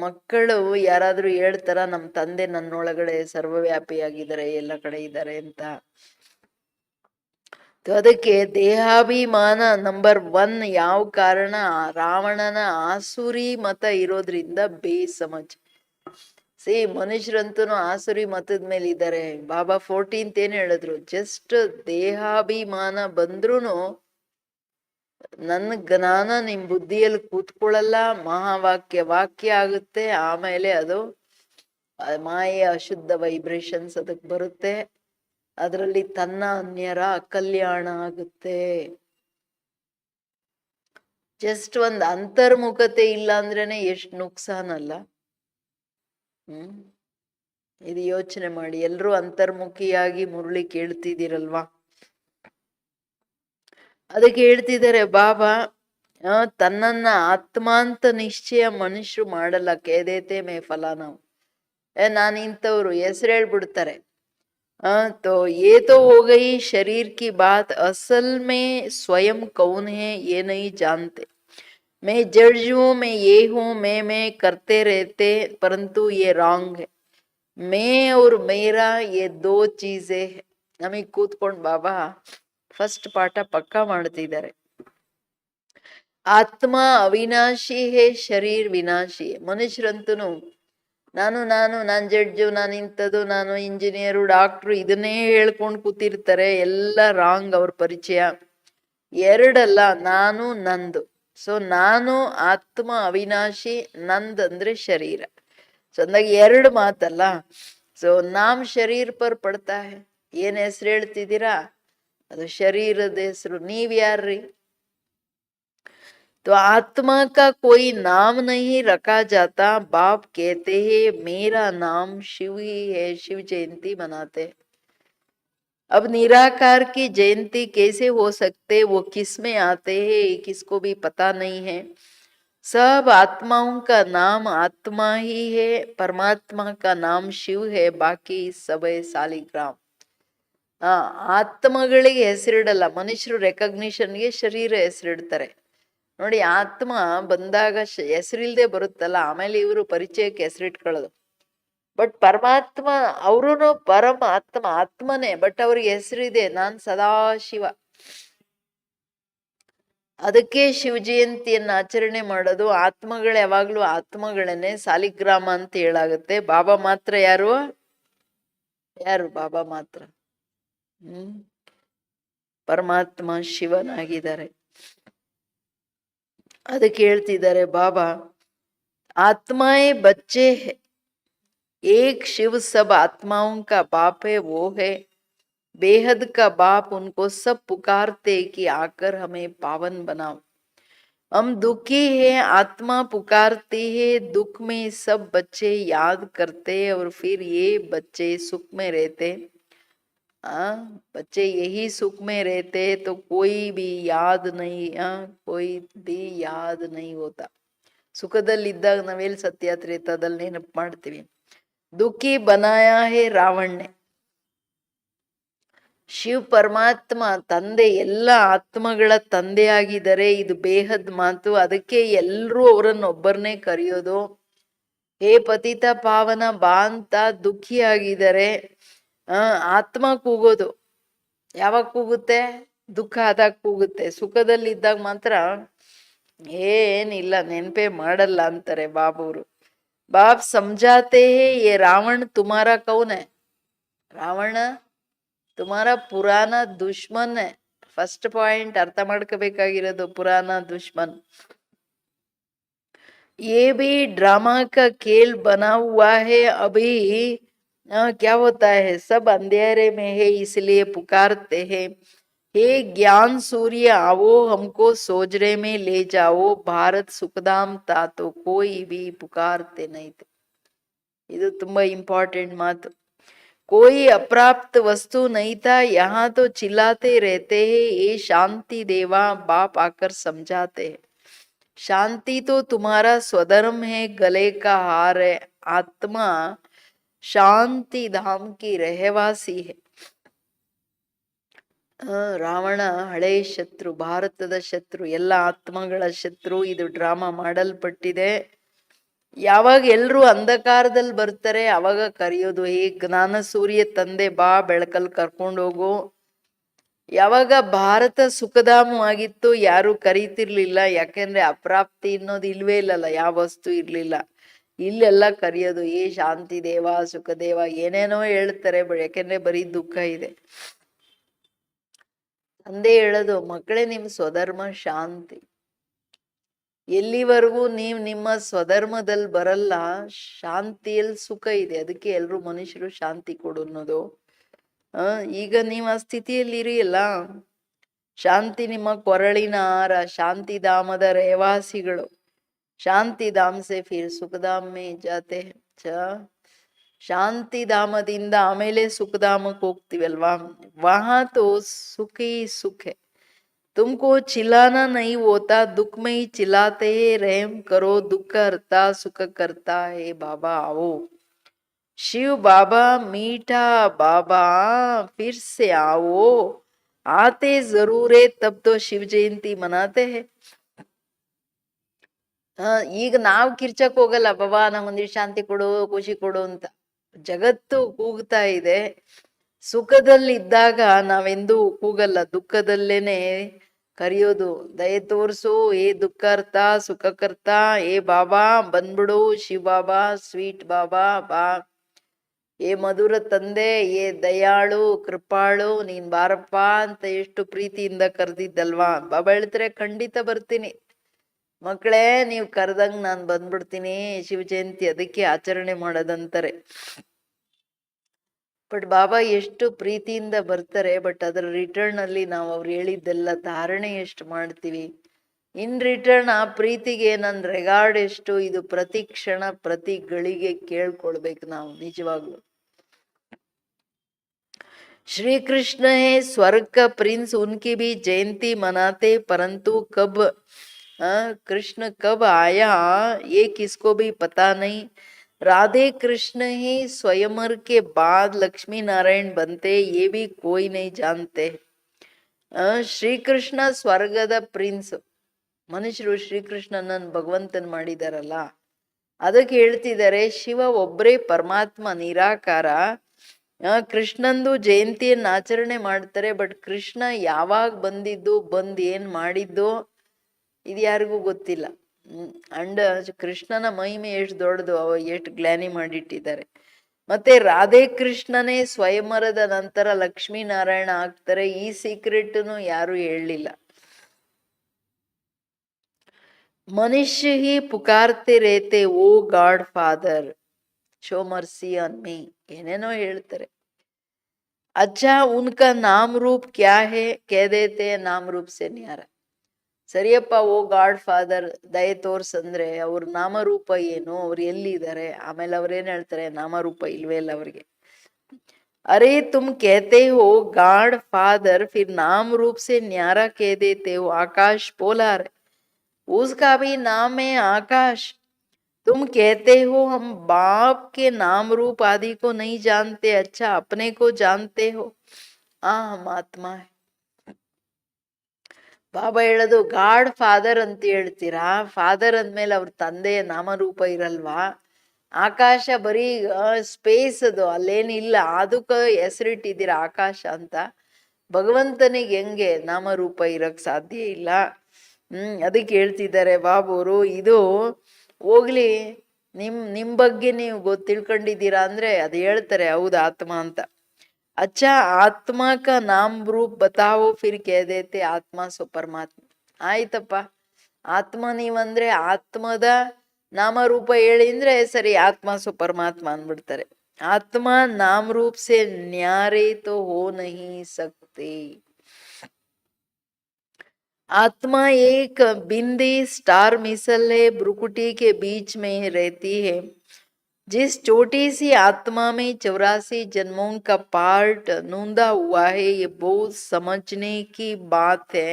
ಮಕ್ಕಳು ಯಾರಾದ್ರೂ ಹೇಳ್ತಾರ ನಮ್ ತಂದೆ ನನ್ನೊಳಗಡೆ ಸರ್ವವ್ಯಾಪಿಯಾಗಿದ್ದಾರೆ, ಎಲ್ಲ ಕಡೆ ಇದ್ದಾರೆ ಅಂತ? ಅದಕ್ಕೆ ದೇಹಾಭಿಮಾನ ನಂಬರ್ 1 ಯಾವ ಕಾರಣ? ರಾವಣನ ಆಸುರಿ ಮತ ಇರೋದ್ರಿಂದ ಬೇಸಮಜ್. ಮನುಷ್ಯರಂತೂ ಆಸುರಿ ಮತದ ಮೇಲೆ ಇದ್ದಾರೆ. ಬಾಬಾ 14th ಏನ್ ಹೇಳಿದ್ರು, ಜಸ್ಟ್ ದೇಹಾಭಿಮಾನ ಬಂದ್ರೂನು ನನ್ನ ಜ್ಞಾನ ನಿಮ್ ಬುದ್ಧಿಯಲ್ಲಿ ಕೂತ್ಕೊಳ್ಳಲ್ಲ, ಮಹಾವಾಕ್ಯ ವಾಕ್ಯ ಆಗುತ್ತೆ. ಆಮೇಲೆ ಅದು ಮಾಯೆ ಅಶುದ್ಧ ವೈಬ್ರೇಷನ್ಸ್ ಅದಕ್ಕೆ ಬರುತ್ತೆ. ಅದರಲ್ಲಿ ತನ್ನ ಅನ್ಯರ ಕಲ್ಯಾಣ ಆಗುತ್ತೆ. ಜಸ್ಟ್ ಒಂದು ಅಂತರ್ಮುಖತೆ ಇಲ್ಲ ಅಂದ್ರೇನೆ ಎಷ್ಟು ನುಕ್ಸಾನಲ್ಲ. ಇದು ಯೋಚನೆ ಮಾಡಿ. ಎಲ್ರೂ ಅಂತರ್ಮುಖಿಯಾಗಿ ಮುರಳಿ ಕೇಳ್ತಿದ್ದೀರಲ್ವಾ? ಅದಕ್ಕೆ ಹೇಳ್ತಿದ್ದಾರೆ ಬಾಬಾ, ತನ್ನನ್ನ ಆತ್ಮ ಅಂತ ನಿಶ್ಚಯ ಮನುಷ್ಯರು ಮಾಡಲ್ಲ. ಕೇದೇತೆ ಮೇ ಫಲ. ನಾವು ನಾನು ಇಂಥವ್ರು ಹೆಸರು ಹೇಳ್ಬಿಡ್ತಾರೆ. तो ये तो हो गई शरीर की बात। असल में स्वयं कौन है ये नहीं जानते। मैं जड़ हूं, मैं ये हूं, मैं करते रहते, परंतु ये रॉन्ग है। मैं और मेरा ये 2 चीजें है. ನಮಗೆ ಕೂತ್ಕೊಂಡು ಬಾಬಾ ಫಸ್ಟ್ ಪಾಠ ಪಕ್ಕಾ ಮಾಡ್ತಿದ್ದಾರೆ. ಆತ್ಮ ಅವಿನಾಶಿ ಹೇ, ಶರೀರ್ ವಿನಾಶಿ. ಮನುಷ್ಯರಂತೂ ನಾನ್ ಜಡ್ಜು, ನಾನು ಇಂಥದ್ದು, ನಾನು ಇಂಜಿನಿಯರು, ಡಾಕ್ಟ್ರು ಇದನ್ನೇ ಹೇಳ್ಕೊಂಡು ಕೂತಿರ್ತಾರೆ. ಎಲ್ಲ ರಾಂಗ್ ಅವ್ರ ಪರಿಚಯ. ಎರಡಲ್ಲ, ನಾನು ನಂದು. ಸೊ ನಾನು ಆತ್ಮ ಅವಿನಾಶಿ, ನಂದ್ ಅಂದ್ರೆ ಶರೀರ. ಸೊ ಅಂದಾಗ 2 ಮಾತಲ್ಲ. ಸೊ ನಾಮ್ ಶರೀರ ಪರ್ ಪಡ್ತಾ ಹೇ. ಏನ್ ಹೆಸರು ಹೇಳ್ತಿದ್ದೀರಾ ಅದು ಶರೀರದ ಹೆಸರು. ನೀವ್ ಯಾರ್ರಿ? तो आत्मा का कोई नाम नहीं रखा जाता। बाप कहते हैं मेरा नाम शिव ही है, शिव जयंती मनाते। अब निराकार की जयंती कैसे हो सकते, वो किस में आते हैं किसको भी पता नहीं है। सब आत्माओं का नाम आत्मा ही है, परमात्मा का नाम शिव है, बाकी सब है सालिग्राम. ಆತ್ಮಗಳಿಗೆ ಹೆಸರಿಡಲ್ಲ ಮನುಷ್ಯರು. ರೆಕಗ್ನಿಷನ್ಗೆ ಶರೀರ ಹೆಸರಿಡ್ತಾರೆ. ನೋಡಿ, ಆತ್ಮ ಬಂದಾಗ ಹೆಸರಿಲ್ದೆ ಬರುತ್ತಲ್ಲ, ಆಮೇಲೆ ಇವರು ಪರಿಚಯಕ್ಕೆ ಹೆಸರಿಟ್ಕೊಳ್ಳೋದು. ಬಟ್ ಪರಮಾತ್ಮ ಅವ್ರೂ ಪರಮ ಆತ್ಮನೇ, ಬಟ್ ಅವ್ರಿಗೆ ಹೆಸರಿದೆ, ನಾನ್ ಸದಾಶಿವ. ಅದಕ್ಕೆ ಶಿವ ಜಯಂತಿಯನ್ನ ಆಚರಣೆ ಮಾಡೋದು. ಆತ್ಮಗಳು ಯಾವಾಗ್ಲೂ ಆತ್ಮಗಳನ್ನೇ, ಸಾಲಿಗ್ರಾಮ ಅಂತ ಹೇಳಾಗುತ್ತೆ. ಬಾಬಾ ಮಾತ್ರ ಯಾರು? ಬಾಬಾ ಮಾತ್ರ ಪರಮಾತ್ಮ ಶಿವನಾಗಿದ್ದಾರೆ. ಅದಕ್ಕೆ ಹೇಳ್ತಿದ್ದಾರೆ ಬಾಬಾ, ಆತ್ಮಾಯೇ ಬಚ್ಚೆ ಹೈ, ಏಕ್ ಶಿವ ಸಬ್ ಆತ್ಮಾओं का बाप है, वो है बेहद का बाप. उनको सब पुकारते कि आकर हमें पावन बनाओ. हम दुखी है, आत्मा पुकारती है, दुख में सब बच्चे याद करते और फिर ये बच्चे सुख में रहते. बच्चे यही सुख में रहते तो कोई भी याद नहीं, कोई भी याद नहीं होता. ಸುಖದಲ್ಲಿದ್ದಾಗ ನಾವೆಲ್ಲಿ ಸತ್ಯ ತ್ರೇತಾದಲ್ಲಿ ನೆನಪು ಮಾಡ್ತೀವಿ. ದುಃಖಿ ಬನಾಯಾ ಹೇ ರಾವಣನೆ. ಶಿವ್ ಪರಮಾತ್ಮ ತಂದೆ, ಎಲ್ಲ ಆತ್ಮಗಳ ತಂದೆ ಆಗಿದ್ದಾರೆ. ಇದು ಬೇಹದ್ ಮಾತು. ಅದಕ್ಕೆ ಎಲ್ರೂ ಅವರನ್ನೊಬ್ಬರನ್ನೇ ಕರೆಯೋದು. ಹೇ ಪತಿತ ಪಾವನ ಬಾ ಅಂತ ದುಃಖಿ ಆಗಿದ್ದಾರೆ. ಆತ್ಮ ಕೂಗೋದು ಯಾವಾಗ ಕೂಗುತ್ತೆ? ದುಃಖ ಆದಾಗ ಕೂಗುತ್ತೆ, ಸುಖದಲ್ಲಿದ್ದಾಗ ಮಾತ್ರ ಏನಿಲ್ಲ, ನೆನಪೇ ಮಾಡಲ್ಲ ಅಂತಾರೆ ಬಾಬುರು. ಬಾಪ್ ಸಮझाते हैं ये रावण तुम्हारा कौन है, ರಾವಣ तुम्हारा पुराना दुश्मन है. ಫಸ್ಟ್ ಪಾಯಿಂಟ್ ಅರ್ಥ ಮಾಡ್ಕೋಬೇಕಾಗಿರೋದು, ಪುರಾಣ ದುಶ್ಮನ್. ये भी ड्रामा का खेल बना हुआ है अभी. क्या होता है, सब अंधेरे में है इसलिए पुकारते हैं, हे ज्ञान सूर्य आओ हमको सोजरे में ले जाओ, भारत सुखधाम था तो कोई भी पुकारते नहीं थे. ಇದು ತುಂಬಾ ಇಂಪಾರ್ಟೆಂಟ್ ಮಾತು. कोई अप्राप्त वस्तु नहीं था, यहाँ तो चिल्लाते रहते हैं, ये शांति देवा बाप आकर समझाते हैं. शांति तो तुम्हारा स्वधर्म है, गले का हार है, आत्मा शांति धाम की रहवासी है. ರಾವಣ ಹಳೆ ಶತ್ರು, ಭಾರತದ ಶತ್ರು, ಎಲ್ಲ ಆತ್ಮಗಳ ಶತ್ರು. ಇದು ಡ್ರಾಮಾ ಮಾಡಲ್ಪಟ್ಟಿದೆ. ಯಾವಾಗ ಎಲ್ರು ಅಂಧಕಾರದಲ್ಲಿ ಬರ್ತಾರೆ ಅವಾಗ ಕರೆಯೋದು, ಈ ಜ್ಞಾನ ಸೂರ್ಯ ತಂದೆ ಬಾ ಬೆಳಕಲ್ ಕರ್ಕೊಂಡೋಗು. ಯಾವಾಗ ಭಾರತ ಸುಖಧಾಮವಾಗಿತ್ತು ಯಾರು ಕರೀತಿರ್ಲಿಲ್ಲ, ಯಾಕೆಂದ್ರೆ ಅಪ್ರಾಪ್ತಿ ಅನ್ನೋದು ಇಲ್ವೇ ಇಲ್ಲಲ್ಲ, ಯಾವ ವಸ್ತು ಇರ್ಲಿಲ್ಲ. ಇಲ್ಲೆಲ್ಲ ಕರೆಯೋದು ಏ ಶಾಂತಿ ದೇವ ಸುಖದೇವ ಏನೇನೋ ಹೇಳ್ತಾರೆ, ಯಾಕೆಂದ್ರೆ ಬರೀ ದುಃಖ ಇದೆ. ತಂದೆ ಹೇಳೋದು, ಮಕ್ಕಳೇ ನಿಮ್ ಸ್ವಧರ್ಮ ಶಾಂತಿ. ಎಲ್ಲಿವರೆಗೂ ನೀವು ನಿಮ್ಮ ಸ್ವಧರ್ಮದಲ್ಲಿ ಬರಲ್ಲ, ಶಾಂತಿಯಲ್ಲಿ ಸುಖ ಇದೆ. ಅದಕ್ಕೆ ಎಲ್ರು ಮನುಷ್ಯರು ಶಾಂತಿ ಕೊಡು ಅನ್ನೋದು. ಈಗ ನೀವು ಆ ಸ್ಥಿತಿಯಲ್ಲಿ ಇರಿಯಲ್ಲ, ಶಾಂತಿ ನಿಮ್ಮ ಕೊರಳಿನ ಹಾರ, ಶಾಂತಿಧಾಮದ ರೇವಾಸಿಗಳು. ಶಾಂತಿಧಾಮ್ ಸೆ ಫಿರ್ ಸುಖಧಾಮ್ ಮೇ ಜಾತೆ ಶಾಂತಿಧಾಮದಿಂದ ಆಮೇಲೆ ಸುಖಧಾಮಕ್ಕೆ ಹೋಗ್ತೀವಲ್ವಾ, ವಹಾ ತೋ ಸುಖಿ ಸುಖೆ. तुमको चिल्लाना नहीं होता, दुख में ही चिल्लाते हैं, रहम करो दुख हरता सुख करता है बाबा आओ. शिव बाबा मीठा बाबा फिर से आओ, आते जरूर है तब तो शिव जयंती मनाते हैं. ಈಗ ನಾವು ಕಿರ್ಚಕ್ ಹೋಗಲ್ಲ, ಬಾಬಾ ನಮ್ಮೊಂದಿಷ್ಟು ಶಾಂತಿ ಕೊಡು ಖುಷಿ ಕೊಡು ಅಂತ. ಜಗತ್ತು ಕೂಗ್ತಾ ಇದೆ. ಸುಖದಲ್ಲಿದ್ದಾಗ ನಾವೆಂದೂ ಕೂಗಲ್ಲ, ದುಃಖದಲ್ಲೇನೆ ಕರೆಯೋದು. ದಯೆ ತೋರ್ಸು ಏ ದುಃಖರ್ತ ಸುಖಕರ್ತ, ಏ ಬಾಬಾ ಬಂದ್ಬಿಡು, ಶಿವ ಬಾಬಾ ಸ್ವೀಟ್ ಬಾಬಾ ಬಾ, ಏ ಮಧುರ ತಂದೆ, ಏ ದಯಾಳು ಕೃಪಾಳು ನೀನ್ ಬಾರಪ್ಪ ಅಂತ ಎಷ್ಟು ಪ್ರೀತಿಯಿಂದ ಕರೆದಿದ್ದಲ್ವಾ. ಬಾಬಾ ಹೇಳ್ತಾರೆ ಖಂಡಿತ ಬರ್ತೀನಿ ಮಕ್ಕಳೇ, ನೀವ್ ಕರೆದಂಗ್ ನಾನ್ ಬಂದ್ಬಿಡ್ತೀನಿ. ಶಿವ ಜಯಂತಿ ಅದಕ್ಕೆ ಆಚರಣೆ ಮಾಡೋದಂತಾರೆ. ಬಟ್ ಬಾಬಾ ಎಷ್ಟು ಪ್ರೀತಿಯಿಂದ ಬರ್ತಾರೆ, ಬಟ್ ಅದರ ರಿಟರ್ನ್ ಅಲ್ಲಿ ನಾವು ಅವ್ರು ಹೇಳಿದ್ದೆಲ್ಲ ಧಾರಣೆ ಎಷ್ಟು ಮಾಡ್ತೀವಿ. ಇನ್ ರಿಟರ್ನ್ ಆ ಪ್ರೀತಿಗೆ ನನ್ ರೆಗಾರ್ಡ್ ಎಷ್ಟು, ಇದು ಪ್ರತಿ ಕ್ಷಣ ಪ್ರತಿ ಗಳಿಗೆ ಕೇಳ್ಕೊಳ್ಬೇಕು ನಾವು ನಿಜವಾಗ್ಲು. श्री कृष्ण है स्वर्ग का प्रिंस, उनकी भी जयंती मनाते, परंतु कब कृष्ण कब आया ये किसको भी पता नहीं. राधे कृष्ण ही स्वयंवर के बाद लक्ष्मी नारायण बनते, ये भी कोई नहीं जानते. ಶ್ರೀ ಕೃಷ್ಣ ಸ್ವರ್ಗದ ಪ್ರಿನ್ಸ್. ಮನುಷ್ಯರು ಶ್ರೀಕೃಷ್ಣನನ್ನು ಭಗವಂತನ್ ಮಾಡಿದಾರಲ್ಲ, ಅದಕ್ಕೆ ಹೇಳ್ತಿದ್ದಾರೆ ಶಿವ ಒಬ್ಬರೇ ಪರಮಾತ್ಮ ನಿರಾಕಾರ. ಕೃಷ್ಣಂದು ಜಯಂತಿಯನ್ನ ಆಚರಣೆ ಮಾಡ್ತಾರೆ, ಬಟ್ ಕೃಷ್ಣ ಯಾವಾಗ ಬಂದಿದ್ದು, ಬಂದ್ ಏನ್ ಮಾಡಿದ್ದು ಇದು ಯಾರಿಗೂ ಗೊತ್ತಿಲ್ಲ. ಅಂಡ್ ಕೃಷ್ಣನ ಮಹಿಮೆ ಎಷ್ಟು ದೊಡ್ಡದು, ಅವ ಎಷ್ಟು ಗ್ಲಾನಿ ಮಾಡಿಟ್ಟಿದ್ದಾರೆ. ಮತ್ತೆ ರಾಧೆ ಕೃಷ್ಣನೇ ಸ್ವಯಂವರದ ನಂತರ ಲಕ್ಷ್ಮೀ ನಾರಾಯಣ ಆಗ್ತಾರೆ, ಈ ಸೀಕ್ರೆಟ್ನು ಯಾರು ಹೇಳಲಿಲ್ಲ. ಮನುಷ್ಯ ಹಿ ಪುಕಾರ್ತೆ ರೇತೆ oh God father show mercy on me, ಏನೇನೋ ಹೇಳ್ತಾರೆ. अच्छा उनका नाम रूप क्या है, कह देते हैं नाम रूप से न्यारा. ಸರಿಯಪ್ಪ ಓ ಗಾಡ್ ಫಾದರ್ ದಯೆ ತೋರ್ಸಂದ್ರೆ ಅವ್ರ ನಾಮರೂಪ ಏನು, ಅವ್ರು ಎಲ್ಲಿದ್ದಾರೆ. ಆಮೇಲೆ ಅವ್ರೇನ್ ಹೇಳ್ತಾರೆ, ನಾಮರೂಪ ಇಲ್ವೇ ಇಲ್ಲ ಅವ್ರಿಗೆ. ಅರೆ ತುಮ್ कहते हो गाड फादर, फिर नाम रूप से न्यारा कह देते हो. आकाश पोलार उसका भी नाम है आकाश. तुम कहते हो हम बाप के नाम रूप आदि को नहीं जानते, अच्छा अपने को जानते हो. हम आत्मा है. ಬಾಬಾ ಹೇಳೋದು ಗಾಡ್ ಫಾದರ್ ಅಂತ ಹೇಳ್ತೀರಾ, ಫಾದರ್ ಅಂದ್ಮೇಲೆ ಅವ್ರ ತಂದೆಯ ನಾಮರೂಪ ಇರಲ್ವಾ. ಆಕಾಶ ಬರೀ ಸ್ಪೇಸ್ ಅದು, ಅಲ್ಲೇನಿಲ್ಲ, ಅದಕ್ಕೆ ಹೆಸರಿಟ್ಟಿದ್ದೀರಾ ಆಕಾಶ ಅಂತ. ಭಗವಂತನಿಗೆ ಹೆಂಗೆ ನಾಮರೂಪ ಇರಕ್ ಸಾಧ್ಯ ಇಲ್ಲ. ಅದಕ್ಕೆ ಹೇಳ್ತಿದ್ದಾರೆ ಬಾಬುರು, ಇದು ಹೋಗ್ಲಿ, ನಿಮ್ ಬಗ್ಗೆ ನೀವು ತಿಳ್ಕೊಂಡಿದ್ದೀರಾ ಅಂದ್ರೆ ಅದು ಹೇಳ್ತಾರೆ, ಹೌದು ಆತ್ಮ ಅಂತ. अच्छा आत्मा का नाम रूप बताओ फिर कह देते ಆತ್ಮ ಸ್ವ ಪರಮಾತ್ಮ. ಆಯ್ತಪ್ಪ, ಆತ್ಮ ನೀವಂದ್ರೆ ಆತ್ಮದ ನಾಮರೂಪ ಹೇಳಿ ಅಂದ್ರೆ ಸರಿ, ಆತ್ಮ ಸ್ವ ಪರಮಾತ್ಮ ಅಂದ್ಬಿಡ್ತಾರೆ. ಆತ್ಮ नाम रूप से न्यारे तो हो नहीं सकते. आत्मा एक बिंदी स्टार मिसल है, ब्रुकुटी के बीच में रहती है. जिस छोटी सी आत्मा में 84 जन्मों का पार्ट नूंदा हुआ है, ये बहुत समझने की बात है.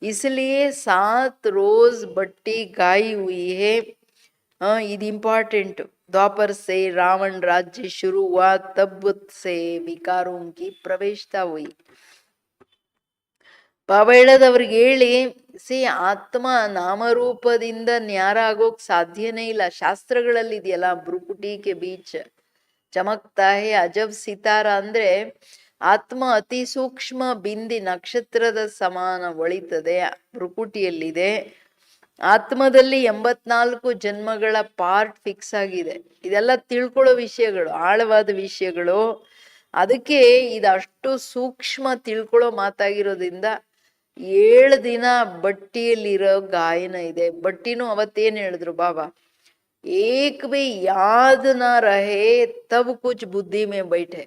इसलिए 7 रोज बट्टी गाई हुई है. ಇದು इंपॉर्टेंट. द्वापर से रावण राज्य शुरू हुआ, तब से विकारों की प्रवेशता हुई. ಬಾಬಾ ಹೇಳೋದವ್ರಿಗೆ ಹೇಳಿ, ಆತ್ಮ ನಾಮರೂಪದಿಂದ ನ್ಯಾರ ಆಗೋಕ್ ಸಾಧ್ಯನೇ ಇಲ್ಲ. ಶಾಸ್ತ್ರಗಳಲ್ಲಿ ಇದೆಯಲ್ಲ, ಭ್ರುಕುಟಿಕೆ ಬೀಚ್ ಚಮಕ್ತಾ ಹೇ ಅಜಬ್ ಸಿತಾರ ಅಂದ್ರೆ ಆತ್ಮ ಅತಿ ಸೂಕ್ಷ್ಮ ಬಿಂದಿ ನಕ್ಷತ್ರದ ಸಮಾನ ಒಳಿತದೆ, ಭ್ರುಕುಟಿಯಲ್ಲಿದೆ. ಆತ್ಮದಲ್ಲಿ 84 ಜನ್ಮಗಳ ಪಾರ್ಟ್ ಫಿಕ್ಸ್ ಆಗಿದೆ. ಇದೆಲ್ಲ ತಿಳ್ಕೊಳ್ಳೋ ವಿಷಯಗಳು, ಆಳವಾದ ವಿಷಯಗಳು. ಅದಕ್ಕೆ ಇದಷ್ಟು ಸೂಕ್ಷ್ಮ ತಿಳ್ಕೊಳ್ಳೋ ಮಾತಾಗಿರೋದ್ರಿಂದ 7 ದಿನ ಬಟ್ಟಿಯಲ್ಲಿರೋ ಗಾಯನ ಇದೆ. ಬಟ್ಟಿನೂ ಅವತ್ತೇನ್ ಹೇಳಿದ್ರು ಬಾಬಾ, ಏಕ್ ಬಿ ಯಾದ್ ನ ರಹೆ ತಬ್ ಕುಚ್ ಬುದ್ಧಿ ಮೇ ಬೈಠೆ.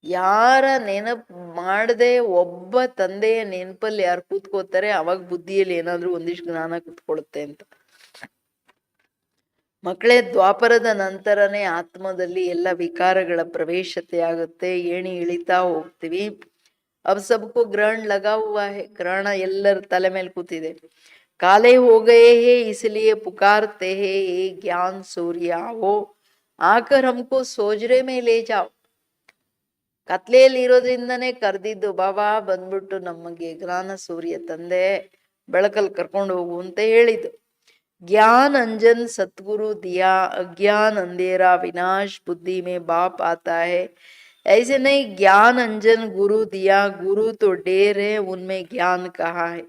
ಯಾರ ನೆನಪ್ ಮಾಡದೆ ಒಬ್ಬ ತಂದೆಯ ನೆನಪಲ್ಲಿ ಯಾರು ಕೂತ್ಕೋತಾರೆ, ಅವಾಗ ಬುದ್ಧಿಯಲ್ಲಿ ಏನಾದ್ರೂ ಒಂದಿಷ್ಟು ಜ್ಞಾನ ಕೂತ್ಕೊಳ್ಳುತ್ತೆ ಅಂತ. ಮಕ್ಕಳೇ, ದ್ವಾಪರದ ನಂತರನೇ ಆತ್ಮದಲ್ಲಿ ಎಲ್ಲ ವಿಕಾರಗಳ ಪ್ರವೇಶತೆ ಆಗುತ್ತೆ. ಏಣಿ ಇಳಿತಾ ಹೋಗ್ತೀವಿ. अब सबको ग्रहण लगा हुआ है. ग्रहण ಎಲ್ಲರ ತಲೆ ಮೇಲೆ ಕೂತಿದೆ. काले हो गए हैं इसलिए पुकारते हैं, हे ज्ञान सूर्य आओ, आकर हमको सोजरे में ले जाओ. ಕತ್ಲೆಯಲ್ಲಿ ಇರೋದ್ರಿಂದನೇ ಕರೆದಿದ್ದು, ಬಾಬಾ ಬಂದ್ಬಿಟ್ಟು ನಮಗೆ ಜ್ಞಾನ ಸೂರ್ಯ ತಂದೆ, ಬೆಳಕಲ್ಲಿ ಕರ್ಕೊಂಡು ಹೋಗು ಅಂತ ಹೇಳಿದ್ದು. ज्ञान अंजन सतगुरु दिया, अज्ञान अंधेरा विनाश बुद्धि में बाप आता है. ऐसे नहीं, ज्ञान अंजन गुरु दिया, गुरु तो ढेर है, उनमें ज्ञान कहाँ है.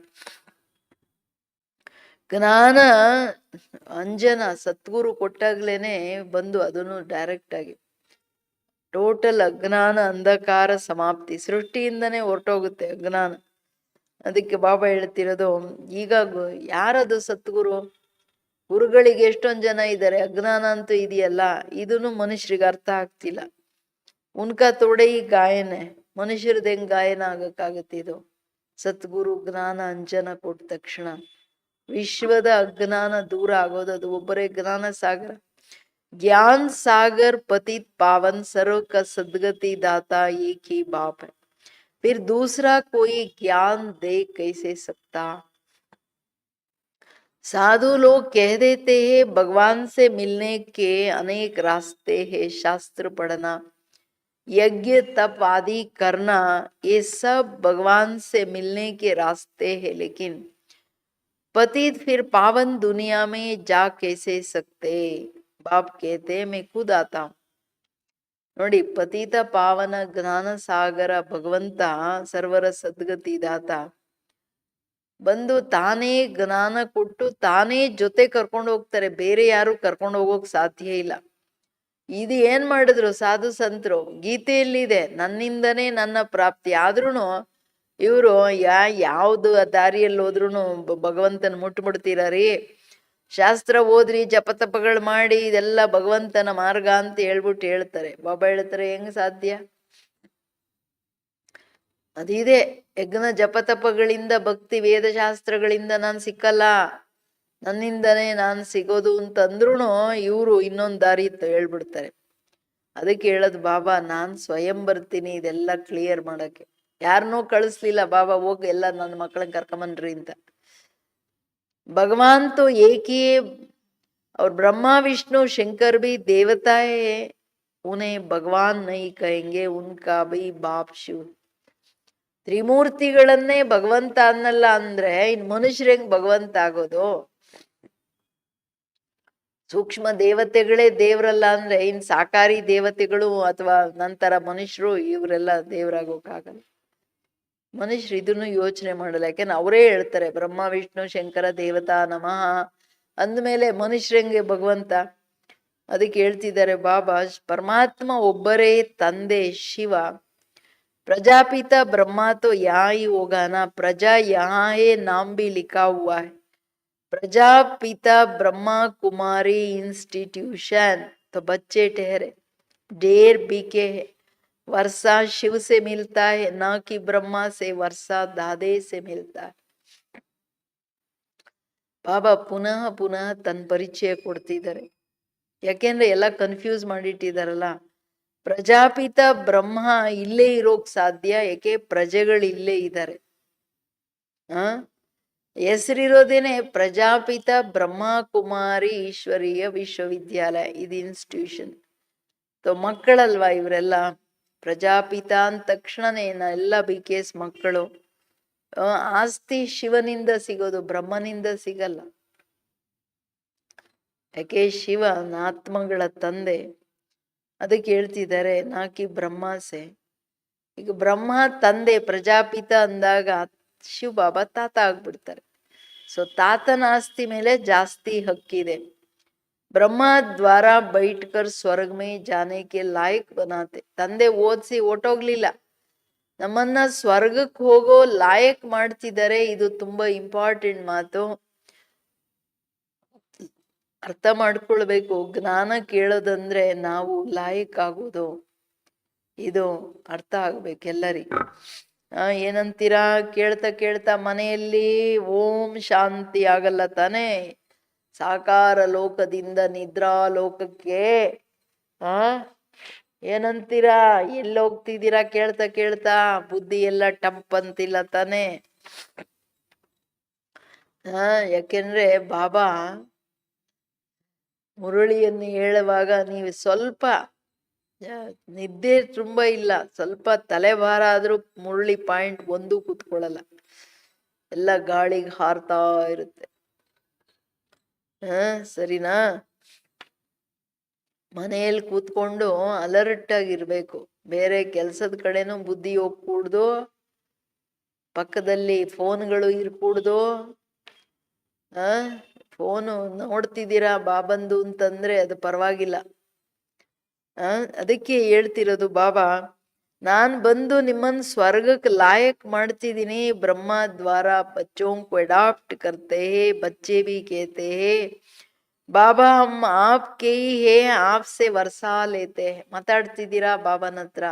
ಜ್ಞಾನ ಅಂಜನ ಸದ್ಗುರು ಕೊಟ್ಟಾಗ್ಲೇನೆ ಬಂದು ಅದನ್ನು ಡೈರೆಕ್ಟ್ ಆಗಿ ಟೋಟಲ್ ಅಜ್ಞಾನ ಅಂಧಕಾರ ಸಮಾಪ್ತಿ. ಸೃಷ್ಟಿಯಿಂದನೇ ಹೊರಟೋಗುತ್ತೆ ಅಜ್ಞಾನ. ಅದಕ್ಕೆ ಬಾಬಾ ಹೇಳ್ತಿರೋದು, ಈಗ ಯಾರದು ಸದ್ಗುರು? ಗುರುಗಳಿಗೆ ಎಷ್ಟೊಂದ್ ಜನ ಇದ್ದಾರೆ, ಅಜ್ಞಾನ ಅಂತೂ ಇದೆಯಲ್ಲ, ಇದನ್ನು ಮನುಷ್ಯರಿಗೆ ಅರ್ಥ ಆಗ್ತಿಲ್ಲ. ಉನ್ಕಾ ತೋಡೆ ಈ ಗಾಯನ, ಮನುಷ್ಯರದ್ದು ಹೆಂಗ್ ಗಾಯನ ಆಗಕ್ಕಾಗತ್ತೆ? ಇದು ಸದ್ಗುರು ಜ್ಞಾನ ಅಂಜನ ಕೊಟ್ಟ ತಕ್ಷಣ ವಿಶ್ವದ ಅಜ್ಞಾನ ದೂರ ಆಗೋದು. ಅದು ಒಬ್ಬರೇ ಜ್ಞಾನ ಸಾಗರ. ज्ञान सागर पतित पावन सर्व का सदगति दाता एक ही बाप है, फिर दूसरा कोई ज्ञान दे कैसे सकता. साधु लोग कह देते हैं भगवान से मिलने के अनेक रास्ते हैं, शास्त्र पढ़ना, यज्ञ तप आदि करना, ये सब भगवान से मिलने के रास्ते हैं, लेकिन पतित फिर पावन दुनिया में जा कैसे सकते. बाप कहते मैं खुद आता हूं. ನೋಡಿ, ಪತಿತ ಪಾವನ ಜ್ಞಾನ ಸಾಗರ ಭಗವಂತ ಸರ್ವರ ಸದ್ಗತಿ ದಾತ ಬಂದು ತಾನೇ ಜ್ಞಾನ ಕೊಟ್ಟು ತಾನೇ ಜೊತೆ ಕರ್ಕೊಂಡು ಹೋಗ್ತಾರೆ. ಬೇರೆ ಯಾರು ಕರ್ಕೊಂಡು ಹೋಗೋಕ್ ಸಾಧ್ಯ ಇಲ್ಲ. ಇದು ಏನ್ ಮಾಡಿದ್ರು ಸಾಧು ಸಂತರು? ಗೀತೆಯಲ್ಲಿದೆ, ನನ್ನಿಂದನೇ ನನ್ನ ಪ್ರಾಪ್ತಿ. ಆದ್ರೂನು ಇವರು ಯಾವ್ದು ದಾರಿಯಲ್ಲಿ ಹೋದ್ರುನು ಭಗವಂತನ ಮುಟ್ಬಿಡ್ತೀರೀ, ಶಾಸ್ತ್ರ ಓದ್ರಿ, ಜಪತಪಗಳು ಮಾಡಿ, ಇದೆಲ್ಲ ಭಗವಂತನ ಮಾರ್ಗ ಅಂತ ಹೇಳ್ಬಿಟ್ಟು ಹೇಳ್ತಾರೆ. ಬಾಬಾ ಹೇಳ್ತಾರೆ, ಹೆಂಗ್ ಸಾಧ್ಯ? ಅದಿದೆ, ಯಜ್ಞ ಜಪತಪಗಳಿಂದ ಭಕ್ತಿ ವೇದಶಾಸ್ತ್ರಗಳಿಂದ ನಾನ್ ಸಿಕ್ಕಲ್ಲ, ನನ್ನಿಂದನೇ ನಾನ್ ಸಿಗೋದು ಅಂತಂದ್ರೂ ಇವರು ಇನ್ನೊಂದ್ ದಾರಿ ಹೇಳ್ಬಿಡ್ತಾರೆ. ಅದಕ್ಕೆ ಹೇಳದ್ ಬಾಬಾ, ನಾನ್ ಸ್ವಯಂ ಬರ್ತೀನಿ ಇದೆಲ್ಲ ಕ್ಲಿಯರ್ ಮಾಡಕ್ಕೆ. ಯಾರನ್ನೂ ಕಳಿಸ್ಲಿಲ್ಲ ಬಾಬಾ, ಹೋಗಿ ಎಲ್ಲ ನನ್ನ ಮಕ್ಕಳನ್ನ ಕರ್ಕೊಂಬನ್ರಿ ಅಂತ. भगवान तो एक ही है, और ब्रह्मा विष्णु शंकर भी देवता है, उन्हें भगवान नहीं कहेंगे, उनका भी बाप शिव. ತ್ರಿಮೂರ್ತಿಗಳನ್ನೇ ಭಗವಂತ ಅನ್ನಲ್ಲ ಅಂದ್ರೆ ಇನ್ ಮನುಷ್ಯರ ಹೆಂಗ್ ಭಗವಂತ ಆಗೋದು? ಸೂಕ್ಷ್ಮ ದೇವತೆಗಳೇ ದೇವ್ರಲ್ಲ ಅಂದ್ರೆ ಇನ್ ಸಾಕಾರಿ ದೇವತೆಗಳು ಅಥವಾ ನಂತರ ಮನುಷ್ಯರು ಇವರೆಲ್ಲ ದೇವ್ರಾಗೋಕ್ಕಾಗಲ್ಲ. ಮನುಷ್ಯರು ಇದನ್ನು ಯೋಚನೆ ಮಾಡಲ್ಲ. ಯಾಕೆಂದ್ರೆ ಅವರೇ ಹೇಳ್ತಾರೆ ಬ್ರಹ್ಮ ವಿಷ್ಣು ಶಂಕರ ದೇವತಾ ನಮಃ ಅಂದಮೇಲೆ ಮನುಷ್ಯರಂಗೆ ಭಗವಂತ. ಅದಕ್ಕೆ ಹೇಳ್ತಿದ್ದಾರೆ ಬಾಬಾ, ಪರಮಾತ್ಮ ಒಬ್ಬರೇ ತಂದೆ ಶಿವ. प्रजापिता ब्रह्मा तो यहाँ ही होगा ना, प्रजा यहाँ है नाम भी लिखा हुआ है, प्रजापिता ब्रह्मा कुमारी इंस्टीट्यूशन। तो बच्चे ठहरे ढेर बिके है, वर्षा शिव से मिलता है ना कि ब्रह्मा से, वर्षा दादे से मिलता है। ಬಾಬಾ ಪುನಃ ಪುನಃ ತನ್ನ ಪರಿಚಯ ಕೊಡ್ತಿದ್ದಾರೆ. ಯಾಕೆಂದ್ರೆ ಎಲ್ಲ ಕನ್ಫ್ಯೂಸ್ ಮಾಡಿಟ್ಟಿದಾರಲ್ಲ. ಪ್ರಜಾಪಿತ ಬ್ರಹ್ಮ ಇಲ್ಲೇ ಇರೋಕ್ ಸಾಧ್ಯ, ಯಾಕೆ ಪ್ರಜೆಗಳು ಇಲ್ಲೇ ಇದ್ದಾರೆ. ಹೆಸರಿರೋದೇನೆ ಪ್ರಜಾಪಿತ ಬ್ರಹ್ಮ ಕುಮಾರಿ ಈಶ್ವರೀಯ ವಿಶ್ವವಿದ್ಯಾಲಯ, ಇದು ಇನ್ಸ್ಟಿಟ್ಯೂಷನ್. ಮಕ್ಕಳಲ್ವಾ ಇವರೆಲ್ಲ. ಪ್ರಜಾಪಿತ ಅಂದ ತಕ್ಷಣನೇ ಎಲ್ಲ BKS ಮಕ್ಕಳು. ಆಸ್ತಿ ಶಿವನಿಂದ ಸಿಗೋದು, ಬ್ರಹ್ಮನಿಂದ ಸಿಗಲ್ಲ. ಯಾಕೆ ಶಿವ ಆತ್ಮಗಳ ತಂದೆ. ಅದಕ್ಕೆ ಹೇಳ್ತಿದ್ದಾರೆ ನಾಕಿ ಬ್ರಹ್ಮಾಸೆ. ಈಗ ಬ್ರಹ್ಮ ತಂದೆ ಪ್ರಜಾಪಿತ ಅಂದಾಗ ಶಿವ ಬಾಬಾ ತಾತ ಆಗ್ಬಿಡ್ತಾರೆ. ಸೊ ತಾತನ ಆಸ್ತಿ ಮೇಲೆ ಜಾಸ್ತಿ ಹಕ್ಕಿದೆ. ಬ್ರಹ್ಮ ದ್ವಾರ ಬೈಟ್ಕರ್ ಸ್ವರ್ಗ ಮೇ ಜಾನೇಕೆ ಲಾಯಕ್ ಬನಾತೆ. ತಂದೆ ಓದಿಸಿ ಓಟೋಗ್ಲಿಲ್ಲ, ನಮ್ಮನ್ನ ಸ್ವರ್ಗಕ್ಕೆ ಹೋಗೋ ಲಾಯಕ್ ಮಾಡ್ತಿದ್ದಾರೆ. ಇದು ತುಂಬಾ ಇಂಪಾರ್ಟೆಂಟ್ ಮಾತು, ಅರ್ಥ ಮಾಡ್ಕೊಳ್ಬೇಕು. ಜ್ಞಾನ ಕೇಳೋದಂದ್ರೆ ನಾವು ಲಾಯಕ್ ಆಗೋದು, ಇದು ಅರ್ಥ ಆಗ್ಬೇಕೆಲ್ಲರಿಗೂ. ಏನಂತೀರಾ, ಕೇಳ್ತಾ ಕೇಳ್ತಾ ಮನೆಯಲ್ಲಿ ಓಂ ಶಾಂತಿ ಆಗಲ್ಲ ತಾನೇ. ಸಾಕಾರ ಲೋಕದಿಂದ ನಿದ್ರಾ ಲೋಕಕ್ಕೆ ಏನಂತೀರಾ, ಎಲ್ಲಿ ಹೋಗ್ತಿದ್ದೀರಾ ಕೇಳ್ತಾ ಕೇಳ್ತಾ, ಬುದ್ಧಿ ಎಲ್ಲ ಟಂಪ್ ಅಂತಿಲ್ಲ ತಾನೇ. ಯಾಕೆಂದ್ರೆ ಬಾಬಾ ಮುರಳಿಯನ್ನು ಹೇಳುವಾಗ ನೀವು ಸ್ವಲ್ಪ ನಿದ್ದೆ ತುಂಬಾ ಇಲ್ಲ, ಸ್ವಲ್ಪ ತಲೆಭಾರ ಆದ್ರೂ ಮುರಳಿ ಪಾಯಿಂಟ್ ಒಂದು ಕೂತ್ಕೊಳ್ಳಲ್ಲ, ಎಲ್ಲ ಗಾಳಿಗೆ ಹಾರ್ತಾ ಇರುತ್ತೆ. ಸರಿನಾ. ಮನೆಯಲ್ಲಿ ಕೂತ್ಕೊಂಡು ಅಲರ್ಟ್ ಆಗಿರ್ಬೇಕು, ಬೇರೆ ಕೆಲ್ಸದ ಕಡೆನೂ ಬುದ್ಧಿ ಹೋಗ್ಕೂಡ್ದು, ಪಕ್ಕದಲ್ಲಿ ಫೋನ್ಗಳು ಇರ್ಕೂಡ್ದು. ಫೋನು ನೋಡ್ತಿದ್ದೀರಾ ಬಾಬಂದು ಅಂತಂದ್ರೆ ಅದು ಪರವಾಗಿಲ್ಲ. ಅದಕ್ಕೆ ಹೇಳ್ತಿರೋದು ಬಾಬಾ, ನಾನ್ ಬಂದು ನಿಮ್ಮನ್ ಸ್ವರ್ಗಕ್ಕೆ ಲಾಯಕ್ ಮಾಡ್ತಿದ್ದೀನಿ. ಬ್ರಹ್ಮ ದ್ವಾರ ಬಚ್ಚೋಂ ಕೋ ಅಡಾಪ್ಟ್ ಕರ್ತೆ ಹೇ, ಬಚ್ಚೆ ಭಿ ಕೇತೆ ಹೇ ಬಾಬಾ ಹಮ್ ಆಪ್ಕೆ ಹಿ ಹೇ, ಆಪ್ ಸೆ ವರ್ಸಾ ಲೇತೆ. ಮಾತಾಡ್ತಿದ್ದೀರಾ ಬಾಬಾನ ಹತ್ರ.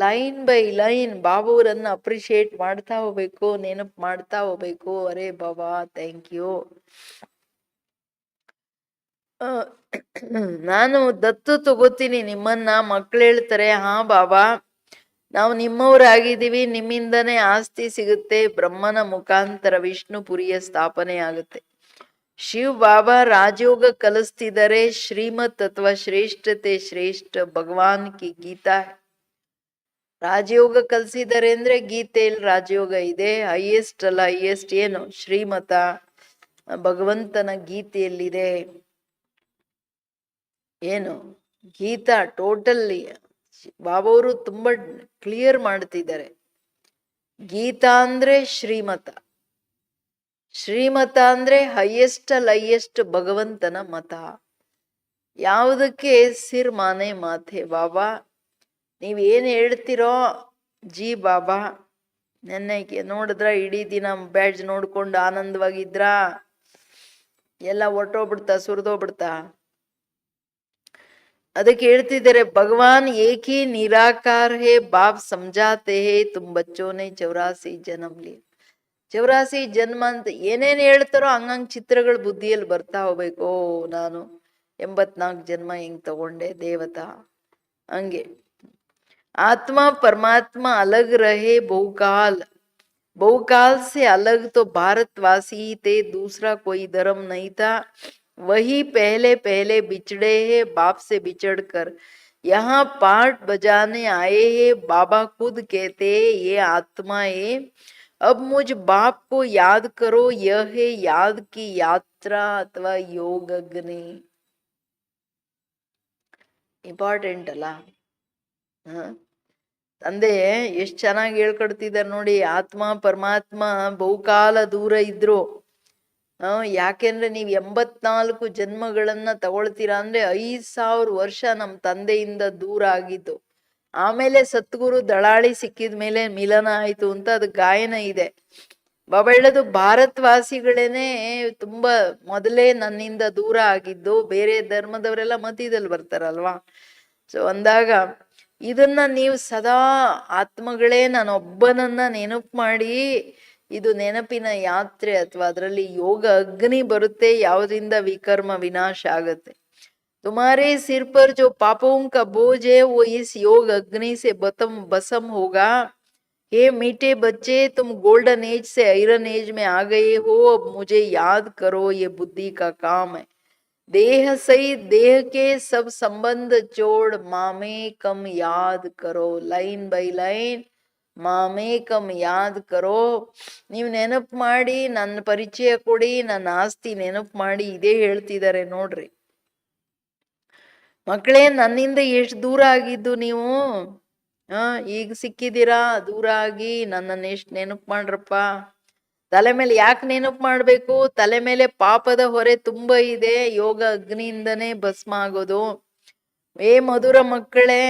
ಲೈನ್ ಬೈ ಲೈನ್ ಬಾಬುರನ್ನ ಅಪ್ರಿಶಿಯೇಟ್ ಮಾಡ್ತಾ ಹೋಗ್ಬೇಕು, ನೆನಪು ಮಾಡ್ತಾ ಹೋಗ್ಬೇಕು. ಅರೇ ಬಾಬಾ ಥ್ಯಾಂಕ್ ಯು. ನಾನು ದತ್ತು ತಗೋತೀನಿ ನಿಮ್ಮನ್ನ. ಮಕ್ಳು ಹೇಳ್ತಾರೆ, ಹಾ ಬಾಬಾ ನಾವು ನಿಮ್ಮವರಾಗಿದ್ದೀವಿ, ನಿಮ್ಮಿಂದನೇ ಆಸ್ತಿ ಸಿಗುತ್ತೆ, ಬ್ರಹ್ಮನ ಮುಖಾಂತರ ವಿಷ್ಣುಪುರಿಯ ಸ್ಥಾಪನೆ ಆಗುತ್ತೆ. ಶಿವ್ ಬಾಬಾ ರಾಜಯೋಗ ಕಲಿಸ್ತಿದ್ದಾರೆ. ಶ್ರೀಮತ್ ಅಥವಾ ಶ್ರೇಷ್ಠತೆ ಶ್ರೇಷ್ಠ ಭಗವಾನ್ ಕಿ ಗೀತಾ. ರಾಜಯೋಗ ಕಲಿಸಿದ್ದಾರೆ ಅಂದ್ರೆ ಗೀತೆಯಲ್ಲಿ ರಾಜಯೋಗ ಇದೆ. ಹೈಯೆಸ್ಟ್ ಅಲ್ಲ, ಹೈಯೆಸ್ಟ್ ಏನು ಶ್ರೀಮತ ಭಗವಂತನ ಗೀತೆಯಲ್ಲಿದೆ. ಏನು ಗೀತಾ ಟೋಟಲ್ಲಿ ಬಾಬಾವರು ತುಂಬಾ ಕ್ಲಿಯರ್ ಮಾಡ್ತಿದ್ದಾರೆ. ಗೀತಾ ಅಂದ್ರೆ ಶ್ರೀಮತ, ಶ್ರೀಮತ ಅಂದ್ರೆ ಹೈಯೆಸ್ಟ್ ಅಲ್ಲ ಹೈಯೆಸ್ಟ್ ಭಗವಂತನ ಮತ. ಯಾವುದಕ್ಕೆ ಸಿರ್ ಮಾನೆ ಮಾತೆ ಬಾಬಾ, ನೀವೇನು ಹೇಳ್ತಿರೋ ಜಿ ಬಾಬಾ. ನೆನ್ನೆಗೆ ನೋಡಿದ್ರ ಇಡೀ ದಿನ ಬ್ಯಾಡ್ಜ್ ನೋಡ್ಕೊಂಡು ಆನಂದವಾಗಿದ್ರ, ಎಲ್ಲ ಹೊರ್ಟೋಗ್ಬಿಡ್ತಾ ಸುರಿದೋಗ್ಬಿಡ್ತಾ. ಅದಕ್ಕೆ ಹೇಳ್ತಿದ್ದಾರೆ ಭಗವಾನ್ ಏಕಿ ನಿರಾಕಾರ ಹೇ, ಬಾಪ್ ಸಮझाते ಹೇ ತುಮ್ ಬಚ್ಚೋನೆ 84 ಜನ್ಮ ಲಿ. 84 ಜನ್ಮ ಅಂತ ಏನೇನ್ ಹೇಳ್ತಾರೋ ಹಂಗಂಗ್ ಚಿತ್ರಗಳು ಬುದ್ಧಿಯಲ್ಲಿ ಬರ್ತಾ ಹೋಗ್ಬೇಕು. ನಾನು 84 ಜನ್ಮ ಹೆಂಗ್ ತಗೊಂಡೆ ದೇವತಾ, ಹಂಗೆ. आत्मा परमात्मा अलग रहे बहुकाल, बहुकाल से अलग तो भारतवासी ही थे, दूसरा कोई धर्म नहीं था, वही पहले पहले बिछड़े हैं बाप से बिछड़कर, यहाँ पाठ बजाने आए हैं। बाबा खुद कहते हैं ये आत्मा है, अब मुझ बाप को याद करो, यह है याद की यात्रा अथवा योग अग्नि. इंपॉर्टेंट अಲ್ಲ. ತಂದೆ ಎಷ್ಟು ಚೆನ್ನಾಗಿ ಹೇಳ್ಕೊಡ್ತಿದ್ದಾರೆ ನೋಡಿ. ಆತ್ಮ ಪರಮಾತ್ಮ ಬಹುಕಾಲ ದೂರ ಇದ್ರು. ಯಾಕೆಂದ್ರೆ ನೀವು 84 ಜನ್ಮಗಳನ್ನ ತಗೊಳ್ತೀರಾ ಅಂದ್ರೆ 5,000 ವರ್ಷ ನಮ್ಮ ತಂದೆಯಿಂದ ದೂರ ಆಗಿದ್ದು. ಆಮೇಲೆ ಸದ್ಗುರು ದಳಾಳಿ ಸಿಕ್ಕಿದ ಮೇಲೆ ಮಿಲನ ಆಯ್ತು ಅಂತ ಅದು ಗಾಯನ ಇದೆ. ಬಾಬಾ ಹೇಳೋದು ಭಾರತವಾಸಿಗಳೇನೆ ತುಂಬಾ ಮೊದಲೇ ನನ್ನಿಂದ ದೂರ ಆಗಿದ್ದು, ಬೇರೆ ಧರ್ಮದವರೆಲ್ಲ ಮಧ್ಯದಲ್ಲಿ ಬರ್ತಾರಲ್ವಾ. ಸೊ ಅಂದಾಗ ಇದನ್ನ ನೀವು ಸದಾ ಆತ್ಮಗಳೇ ನಾನೊಬ್ಬನನ್ನ ನೆನಪು ಮಾಡಿ, ಇದು ನೆನಪಿನ ಯಾತ್ರೆ ಅಥವಾ ಅದರಲ್ಲಿ ಯೋಗ ಅಗ್ನಿ ಬರುತ್ತೆ, ಯಾವುದರಿಂದ ವಿಕರ್ಮ ವಿನಾಶ ಆಗತ್ತೆ. तुम्हारे सिर पर जो पापों का बोझ है वो इस योग अग्नि से भस्म होगा। हे मीठे बच्चे, तुम गोल्डन एज से आयरन एज में आ गए हो, अब मुझे याद करो, ये बुद्धि का काम है। देह सहित देह के सब संबंध जोड़ मामे कम याद करो। ಲೈನ್ ಬೈ ಲೈನ್ ಮಾಮೇ ಕಮ್ ಯಾದ್ ಕರೋ. ನೀವು ನೆನಪು ಮಾಡಿ, ನನ್ನ ಪರಿಚಯ ಕೊಡಿ, ನನ್ನ ಆಸ್ತಿ ನೆನಪು ಮಾಡಿ, ಇದೇ ಹೇಳ್ತಿದ್ದಾರೆ ನೋಡ್ರಿ. ಮಕ್ಕಳೇ, ನನ್ನಿಂದ ಎಷ್ಟು ದೂರ ಆಗಿದ್ದು ನೀವು. ಈಗ ಸಿಕ್ಕಿದ್ದೀರಾ ದೂರ ಆಗಿ. ನನ್ನನ್ನು ಎಷ್ಟು ನೆನಪು ಮಾಡ್ರಪ್ಪ. ತಲೆ ಮೇಲೆ ಯಾಕೆ ನೆನಪು ಮಾಡ್ಬೇಕು? ತಲೆ ಮೇಲೆ ಪಾಪದ ಹೊರೆ ತುಂಬಾ ಇದೆ. ಯೋಗ ಅಗ್ನಿಯಿಂದನೇ ಭಸ್ಮ ಆಗೋದು. ಮಧುರ ಮಕ್ಕಳೇ,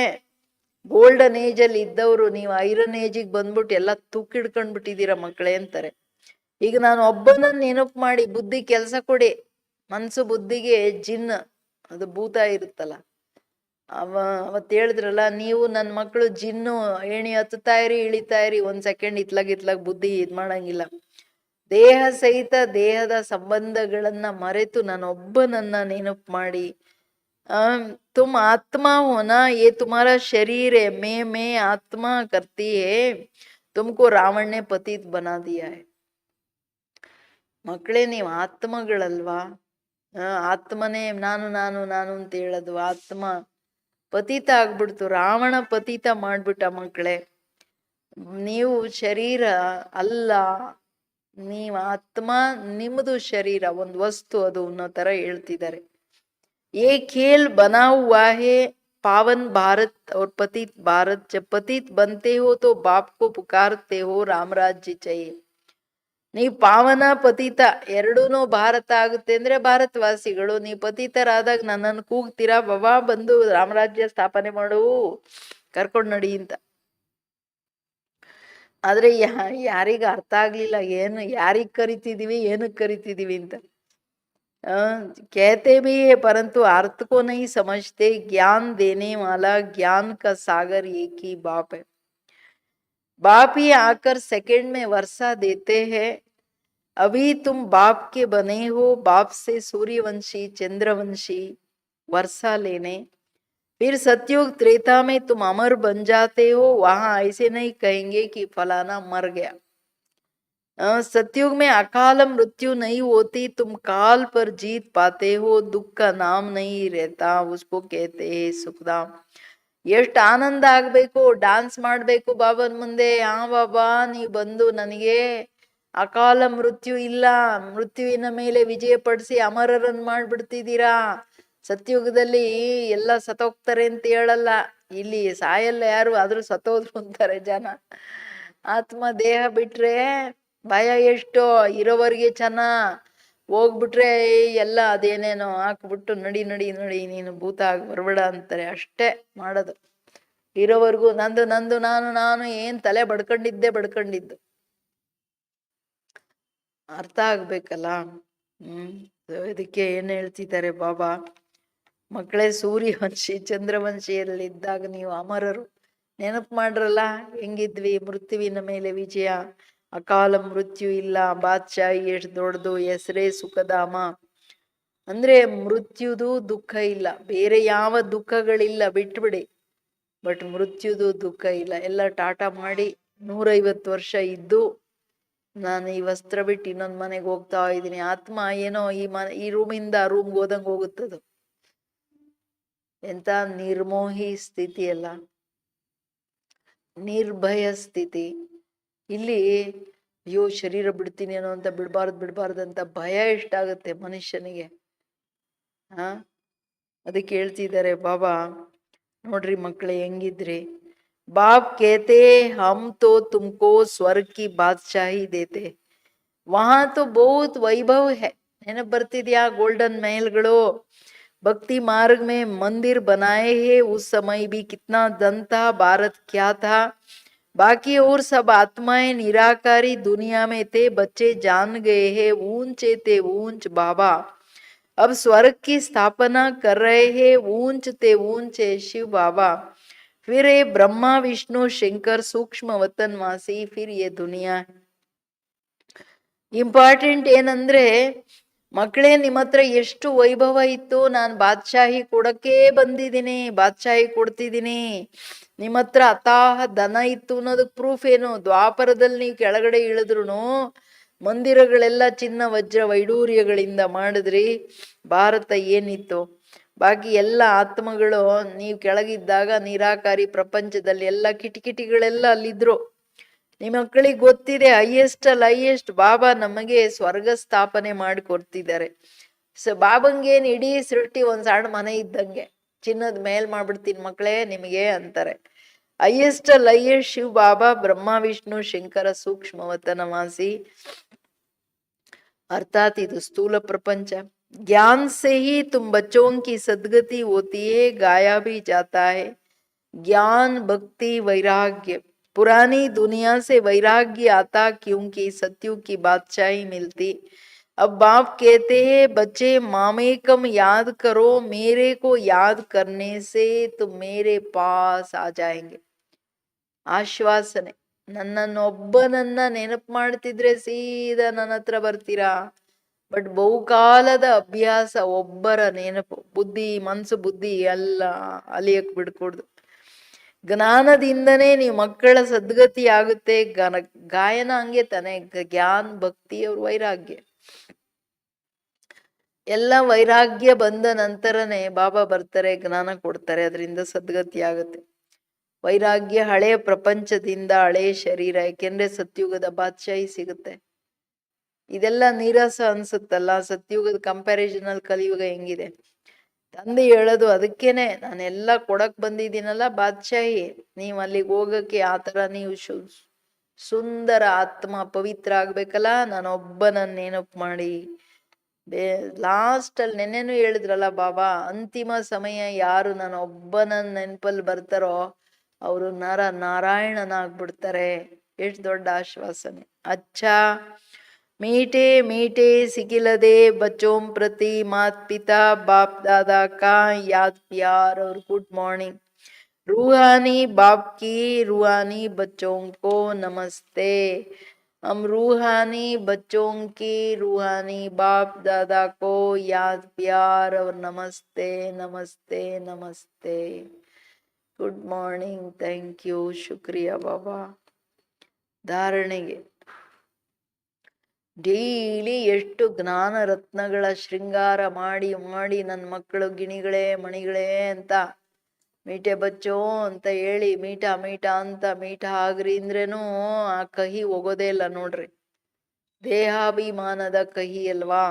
ಗೋಲ್ಡನ್ ಏಜ್ ಅಲ್ಲಿ ಇದ್ದವರು ನೀವು ಐರನ್ ಏಜಿಗೆ ಬಂದ್ಬಿಟ್ಟು ಎಲ್ಲ ತೂಕಿಡ್ಕೊಂಡ್ಬಿಟ್ಟಿದ್ದೀರಾ ಮಕ್ಕಳೇ ಅಂತಾರೆ. ಈಗ ನಾನು ಒಬ್ಬನನ್ನ ನೆನಪು ಮಾಡಿ ಬುದ್ಧಿ ಕೆಲಸ ಕೊಡಿ. ಮನ್ಸು ಬುದ್ಧಿಗೆ ಜಿನ್, ಅದು ಭೂತ ಇರುತ್ತಲ್ಲ. ಅವತ್ತು ಹೇಳಿದ್ರಲ್ಲ, ನೀವು ನನ್ನ ಮಕ್ಕಳು ಜಿನ್ನು, ಏಣಿ ಹತ್ತುತ್ತಾ ಇರಿ ಇಳಿತಾ ಇರಿ, 1 ಸೆಕೆಂಡ್ ಇತ್ಲಾಗ್ ಬುದ್ಧಿ ಇದ್ ಮಾಡಂಗಿಲ್ಲ. ದೇಹ ಸಹಿತ ದೇಹದ ಸಂಬಂಧಗಳನ್ನ ಮರೆತು ನಾನೊಬ್ಬನನ್ನ ನೆನಪು ಮಾಡಿ. तुम आत्मा हो ना, ये तुम्हारा शरीर है, मैं आत्मा करती है, तुमको रावण ने पतित बना दिया है. ಮಕ್ಕಳೇ, ನೀವು ಆತ್ಮಗಳಲ್ವಾ. ಆತ್ಮನೇ ನಾನು ನಾನು ನಾನು ಅಂತ ಹೇಳೋದು. ಆತ್ಮ ಪತಿತ ಆಗ್ಬಿಡ್ತು, ರಾವಣ ಪತಿತ ಮಾಡ್ಬಿಟ್ಟ. ಮಕ್ಕಳೇ, ನೀವು ಶರೀರ ಅಲ್ಲ, ನೀವು ಆತ್ಮ. ನಿಮ್ಮದು ಶರೀರ ಒಂದು ವಸ್ತು, ಅದು ಅನ್ನೋ ತರ ಹೇಳ್ತಿದ್ದಾರೆ. ये खेल बना हुआ है पावन भारत और पतित भारत. जब पतित बनते हो तो बाप को पुकारते हो, राम राज्य चाहिए. ನೀವು ಪಾವನ ಪತಿತ ಎರಡೂನು ಭಾರತ ಆಗುತ್ತೆ ಅಂದ್ರೆ ಭಾರತವಾಸಿಗಳು. ನೀವು ಪತಿತರಾದಾಗ ನನ್ನನ್ನು ಕೂಗ್ತೀರಾ, ಬಾಬಾ ಬಂದು ರಾಮರಾಜ್ಯ ಸ್ಥಾಪನೆ ಮಾಡು, ಕರ್ಕೊಂಡು ನಡಿ ಅಂತ. ಆದ್ರೆ ಯಾರಿಗ ಅರ್ಥ ಆಗ್ಲಿಲ್ಲ, ಏನು ಯಾರಿಗ್ ಕರಿತಿದೀವಿ, ಏನಕ್ಕೆ ಕರಿತಿದೀವಿ ಅಂತ. कहते भी है परंतु अर्थ को नहीं समझते. ज्ञान देने वाला ज्ञान का सागर एक ही बाप है. बाप ही आकर सेकंड में वर्षा देते हैं. अभी तुम बाप के बने हो, बाप से सूर्यवंशी चंद्रवंशी वर्षा लेने. फिर सतयुग त्रेता में तुम अमर बन जाते हो. वहां ऐसे नहीं कहेंगे कि फलाना मर गया. सतयुग में अकाल मृत्यु नहीं होती, तुम काल पर जीत पाते हो. दुख का नाम नहीं रहता, उसको कहते हैं सुखधाम. ಎಷ್ಟು ಆನಂದ ಆಗ್ಬೇಕು, ಡಾನ್ಸ್ ಮಾಡ್ಬೇಕು ಬಾಬನ್ ಮುಂದೆ. ಬಾಬಾ ನೀವು ಬಂದು ನನಗೆ ಅಕಾಲ ಮೃತ್ಯು ಇಲ್ಲ, ಮೃತ್ಯುವಿನ ಮೇಲೆ ವಿಜಯ ಪಡಿಸಿ ಅಮರರನ್ ಮಾಡ್ಬಿಡ್ತಿದ್ದೀರಾ. ಸತ್ಯುಗದಲ್ಲಿ ಎಲ್ಲ ಸತ್ತೋಗ್ತಾರೆ ಅಂತ ಹೇಳಲ್ಲ, ಇಲ್ಲಿ ಸಾಯಲ್ಲ ಯಾರು, ಆದ್ರೂ ಸತ್ತೋದ್ರು ಅಂತಾರೆ ಜನ. ಆತ್ಮ ದೇಹ ಬಿಟ್ರೆ ಭಯ ಎಷ್ಟೋ, ಇರೋವರೆಗೆ ಚೆನ್ನ, ಹೋಗ್ಬಿಟ್ರೆ ಎಲ್ಲ ಅದೇನೇನೋ ಹಾಕ್ಬಿಟ್ಟು ನಡಿ ನಡಿ ನಡಿ ನೀನು ಭೂತ ಆಗಿ ಬರ್ಬೇಡ ಅಂತಾರೆ. ಅಷ್ಟೇ ಮಾಡೋದು. ಇರೋವರೆಗೂ ನಂದು ನಂದು ನಾನು ನಾನು ಏನ್ ತಲೆ ಬಡ್ಕೊಂಡಿದ್ದು ಅರ್ಥ ಆಗ್ಬೇಕಲ್ಲ. ಇದಕ್ಕೆ ಏನ್ ಹೇಳ್ತಿದ್ದಾರೆ ಬಾಬಾ, ಮಕ್ಕಳೇ, ಸೂರ್ಯವಂಶಿ ಚಂದ್ರವಂಶಿಯಲ್ಲಿದ್ದಾಗ ನೀವು ಅಮರರು. ನೆನಪು ಮಾಡ್ರಲ್ಲ ಹೆಂಗಿದ್ವಿ. ಮೃತ್ಯುವಿನ ಮೇಲೆ ವಿಜಯ, ಅಕಾಲ ಮೃತ್ಯು ಇಲ್ಲ, ಬಾದ್ಶಾಹಿ ಎಷ್ಟು ದೊಡ್ಡದು, ಹೆಸರೇ ಸುಖಧಾಮ. ಅಂದ್ರೆ ಮೃತ್ಯುದು ದುಃಖ ಇಲ್ಲ, ಬೇರೆ ಯಾವ ದುಃಖಗಳಿಲ್ಲ, ಬಿಟ್ಬಿಡಿ. ಬಟ್ ಮೃತ್ಯುದು ದುಃಖ ಇಲ್ಲ. ಎಲ್ಲ ಟಾಟಾ ಮಾಡಿ 150 ವರ್ಷ ಇದ್ದು ನಾನು ಈ ವಸ್ತ್ರ ಬಿಟ್ಟು ಇನ್ನೊಂದು ಮನೆಗೆ ಹೋಗ್ತಾ ಇದ್ದೀನಿ. ಆತ್ಮ ಏನೋ ಈ ರೂಮಿಂದ ಆ ರೂಮ್ಗೆ ಹೋದಂಗೆ ಹೋಗುತ್ತದು. ಎಂತ ನಿರ್ಮೋಹಿ ಸ್ಥಿತಿ ಅಲ್ಲ, ನಿರ್ಭಯ ಸ್ಥಿತಿ. ಇಲ್ಲಿ ಅಯ್ಯೋ ಶರೀರ ಬಿಡ್ತೀನಿ ಏನೋ ಅಂತ, ಬಿಡ್ಬಾರ್ದಂತ ಭಯ ಎಷ್ಟಾಗುತ್ತೆ ಮನುಷ್ಯನಿಗೆ. ಅದಕ್ಕೆ ಹೇಳ್ತಿದ್ದಾರೆ ಬಾಬಾ, ನೋಡ್ರಿ ಮಕ್ಕಳೇ ಹೆಂಗಿದ್ರಿ. बाप कहते हम तो तुमको स्वर्ग की बादशाही देते. वहां तो बहुत वैभव है. ನೆನಪು ಬರ್ತಿದ್ಯಾ गोल्डन महलಗಳು. भक्ति मार्ग में मंदिर बनाए हैं. उस समय भी कितना धन था, भारत क्या था. बाकी और सब आत्माएं निराकारी दुनिया में थे. बच्चे जान गए हैं ऊंचे थे ऊंच बाबा. अब स्वर्ग की स्थापना कर रहे हैं ऊंच ते ऊंचे शिव बाबा. फिर ये ब्रह्मा विष्णु शंकर सूक्ष्म वतनवासी. फिर ये दुनिया. ಇಂಪಾರ್ಟೆಂಟ್ ಏನಂದ್ರೆ, ಮಕ್ಕಳೇ ನಿಮ್ಮ ಹತ್ರ ಎಷ್ಟು ವೈಭವ ಇತ್ತು. ನಾನು ಬಾದ್ಶಾಹಿ ಕೊಡಕ್ಕೆ ಬಂದಿದ್ದೀನಿ, ಬಾದ್ಶಾಹಿ ಕೊಡ್ತಿದ್ದೀನಿ. ನಿಮ್ಮ ಹತ್ರ ಅತಾಹ ಧನ ಇತ್ತು ಅನ್ನೋದಕ್ ಪ್ರೂಫ್ ಏನು? ದ್ವಾಪರದಲ್ಲಿ ನೀವು ಕೆಳಗಡೆ ಇಳಿದ್ರು ಮಂದಿರಗಳೆಲ್ಲ ಚಿನ್ನ ವಜ್ರ ವೈಡೂರ್ಯಗಳಿಂದ ಮಾಡಿದ್ರಿ. ಭಾರತ ಏನಿತ್ತು? ಬಾಕಿ ಎಲ್ಲ ಆತ್ಮಗಳು ನೀವು ಕೆಳಗಿದ್ದಾಗ ನಿರಾಕಾರಿ ಪ್ರಪಂಚದಲ್ಲಿ ಎಲ್ಲ ಕಿಟಿಕಿಟಿಗಳೆಲ್ಲ ಅಲ್ಲಿದ್ರು. ನಿಮ್ಮ ಮಕ್ಕಳಿಗೆ ಗೊತ್ತಿದೆ ಹೈಯೆಸ್ಟ್ ಅಲ್ಲಿ ಹೈಯೆಸ್ಟ್ ಬಾಬಾ ನಮಗೆ ಸ್ವರ್ಗ ಸ್ಥಾಪನೆ ಮಾಡಿ ಕೊಡ್ತಿದ್ದಾರೆ. ಸೊ ಬಾಬಂಗೇನ್ ಇಡೀ ಸೃಷ್ಟಿ ಒಂದ್ ಸಣ್ಣ ಮನೆ ಇದ್ದಂಗೆ, ಚಿನ್ನದ ಮೇಲ್ ಮಾಡ್ಬಿಡ್ತೀನಿ ಮಕ್ಕಳೇ ನಿಮಗೆ ಅಂತಾರೆ. ಹೈಯೆಸ್ಟ್ ಅಲ್ಲಿ ಹೈಯೆಸ್ಟ್ ಶಿವ್ ಬಾಬಾ, ಬ್ರಹ್ಮ ವಿಷ್ಣು ಶಂಕರ ಸೂಕ್ಷ್ಮವತನವಾಸಿ. अर्थात ಇದು ಸ್ಥೂಲ ಪ್ರಪಂಚ. ज्ञान से ही तुम बच्चों की सदगति होती है, गाया भी जाता है. ज्ञान भक्ति वैराग्य. पुरानी दुनिया से वैराग्य आता क्योंकि सत्युग की बादशाही मिलती. अब बाप कहते हैं बच्चे मामेकम याद करो, मेरे को याद करने से तुम मेरे पास आ जाएंगे. ಆಶ್ವಾಸನೆ. ನನ್ನನ್ನೊಬ್ಬನನ್ನ ನೆನಪು ಮಾಡ್ತಿದ್ರೆ ಸೀದಾ ನನ್ನ ಹತ್ರ ಬರ್ತೀರಾ. ಬಟ್ ಬಹುಕಾಲದ ಅಭ್ಯಾಸ, ಒಬ್ಬರ ನೆನಪು, ಬುದ್ಧಿ ಮನ್ಸು ಬುದ್ಧಿ ಎಲ್ಲ ಅಲಿಯಕ್ ಬಿಡ್ಕೊಡ್ದು. ಜ್ಞಾನದಿಂದನೇ ನೀವು ಮಕ್ಕಳ ಸದ್ಗತಿ ಆಗುತ್ತೆ. ಗಾಯನ ಹಂಗೆ ತಾನೆ, ಜ್ಞಾನ ಭಕ್ತಿ ಅವ್ರ ವೈರಾಗ್ಯ ಎಲ್ಲ ವೈರಾಗ್ಯ ಬಂದ ನಂತರನೇ ಬಾಬಾ ಬರ್ತಾರೆ, ಜ್ಞಾನ ಕೊಡ್ತಾರೆ, ಅದರಿಂದ ಸದ್ಗತಿ ಆಗುತ್ತೆ. ವೈರಾಗ್ಯ ಹಳೆಯ ಪ್ರಪಂಚದಿಂದ ಹಳೆಯ ಶರೀರ, ಯಾಕೆಂದ್ರೆ ಸತ್ಯುಗದ ಬಾದ್ಶಾಹಿ ಸಿಗುತ್ತೆ. ಇದೆಲ್ಲ ನೀರಸ ಅನ್ಸುತ್ತಲ್ಲ, ಸತ್ಯುಗದ ಕಂಪ್ಯಾರಿಸನ್ ಅಲ್ಲಿ ಕಲಿಯುಗ ಹೆಂಗಿದೆ. ತಂದೆ ಹೇಳೋದು ಅದಕ್ಕೇನೆ, ನಾನೆಲ್ಲ ಕೊಡಕ್ ಬಂದಿದ್ದೀನಲ್ಲ ಬಾದ್ಶಾಹಿ, ನೀವ್ ಅಲ್ಲಿಗೆ ಹೋಗಕ್ಕೆ ಆತರ ನೀವು ಸುಂದರ ಆತ್ಮ ಪವಿತ್ರ ಆಗ್ಬೇಕಲ್ಲ, ನಾನೊಬ್ಬನನ್ನ ನೆನಪು ಮಾಡಿ. ಲಾಸ್ಟ್ ಅಲ್ಲಿ ನೆನ್ನೆನು ಹೇಳಿದ್ರಲ್ಲ ಬಾಬಾ, ಅಂತಿಮ ಸಮಯ ಯಾರು ನಾನು ಒಬ್ಬನ ನೆನಪಲ್ಲಿ ಬರ್ತಾರೋ ಅವರು ನಾರಾಯಣನಾಗ್ಬಿಡ್ತಾರೆ. ಎಷ್ಟು ದೊಡ್ಡ ಆಶ್ವಾಸನೆ. ಅಚ್ಚಾ मीठे मीठे सिकिलदे बच्चों प्रति मात पिता बाप दादा का याद प्यार और गुड मॉर्निंग. रूहानी बाप की रूहानी बच्चों को नमस्ते. हम रूहानी बच्चों की रूहानी बाप दादा को याद प्यार और नमस्ते नमस्ते नमस्ते. Good morning. Thank you. शुक्रिया बाबा. ಧಾರಣೆಗೆ ಡೈಲಿ ಎಷ್ಟು ಜ್ಞಾನ ರತ್ನಗಳ ಶೃಂಗಾರ ಮಾಡಿ ಮಾಡಿ ನನ್ನ ಮಕ್ಕಳು ಗಿಣಿಗಳೇ ಮಣಿಗಳೇ ಅಂತ ಮೀಟೆ ಬಚ್ಚೋ ಅಂತ ಹೇಳಿ ಮೀಠಾ ಮೀಠಾ ಅಂತ ಮೀಠಾ ಆಗ್ರಿ ಅಂದ್ರೇನು ಆ ಕಹಿ ಹೋಗೋದೇ ಇಲ್ಲ ನೋಡ್ರಿ. ದೇಹಾಭಿಮಾನದ ಕಹಿ ಅಲ್ವಾ.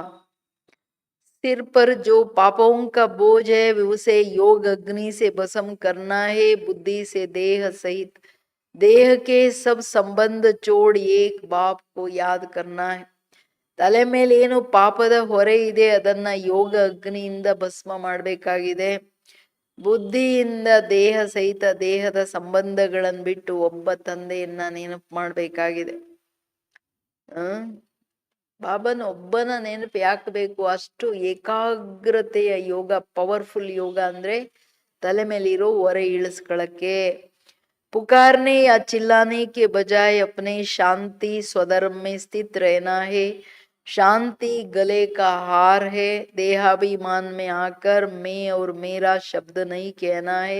सिर पर जो पापों का बोझ है उसे योग अग्नि से भस्म करना है. बुद्धि से देह सहित देह के सब संबंध जोड़ एक बाप को याद करना है. ತಲೆ ಮೇಲೆ ಏನು ಪಾಪದ ಹೊರೆ ಇದೆ ಅದನ್ನ ಯೋಗ ಅಗ್ನಿಯಿಂದ ಭಸ್ಮ ಮಾಡ್ಬೇಕಾಗಿದೆ. ಬುದ್ಧಿಯಿಂದ ದೇಹ ಸಹಿತ ದೇಹದ ಸಂಬಂಧಗಳನ್ನು ಬಿಟ್ಟು ಒಬ್ಬ ತಂದೆಯನ್ನ ನೆನಪು ಮಾಡ್ಬೇಕಾಗಿದೆ. ಬಾಬನ ಒಬ್ಬನ ನೆನಪು ಯಾಕೆ ಬೇಕು? ಅಷ್ಟು ಏಕಾಗ್ರತೆಯ ಯೋಗ, ಪವರ್ಫುಲ್ ಯೋಗ ಅಂದ್ರೆ ತಲೆ ಮೇಲಿರೋ ಹೊರೆ ಇಳಿಸ್ಕೊಳಕ್ಕೆ. पुकारने या चिल्लाने के बजाय अपने शांति स्वधर्म में स्थित रहना है. शांति गले का हार है. देहाभिमान में आकर मैं और मेरा शब्द नहीं कहना है.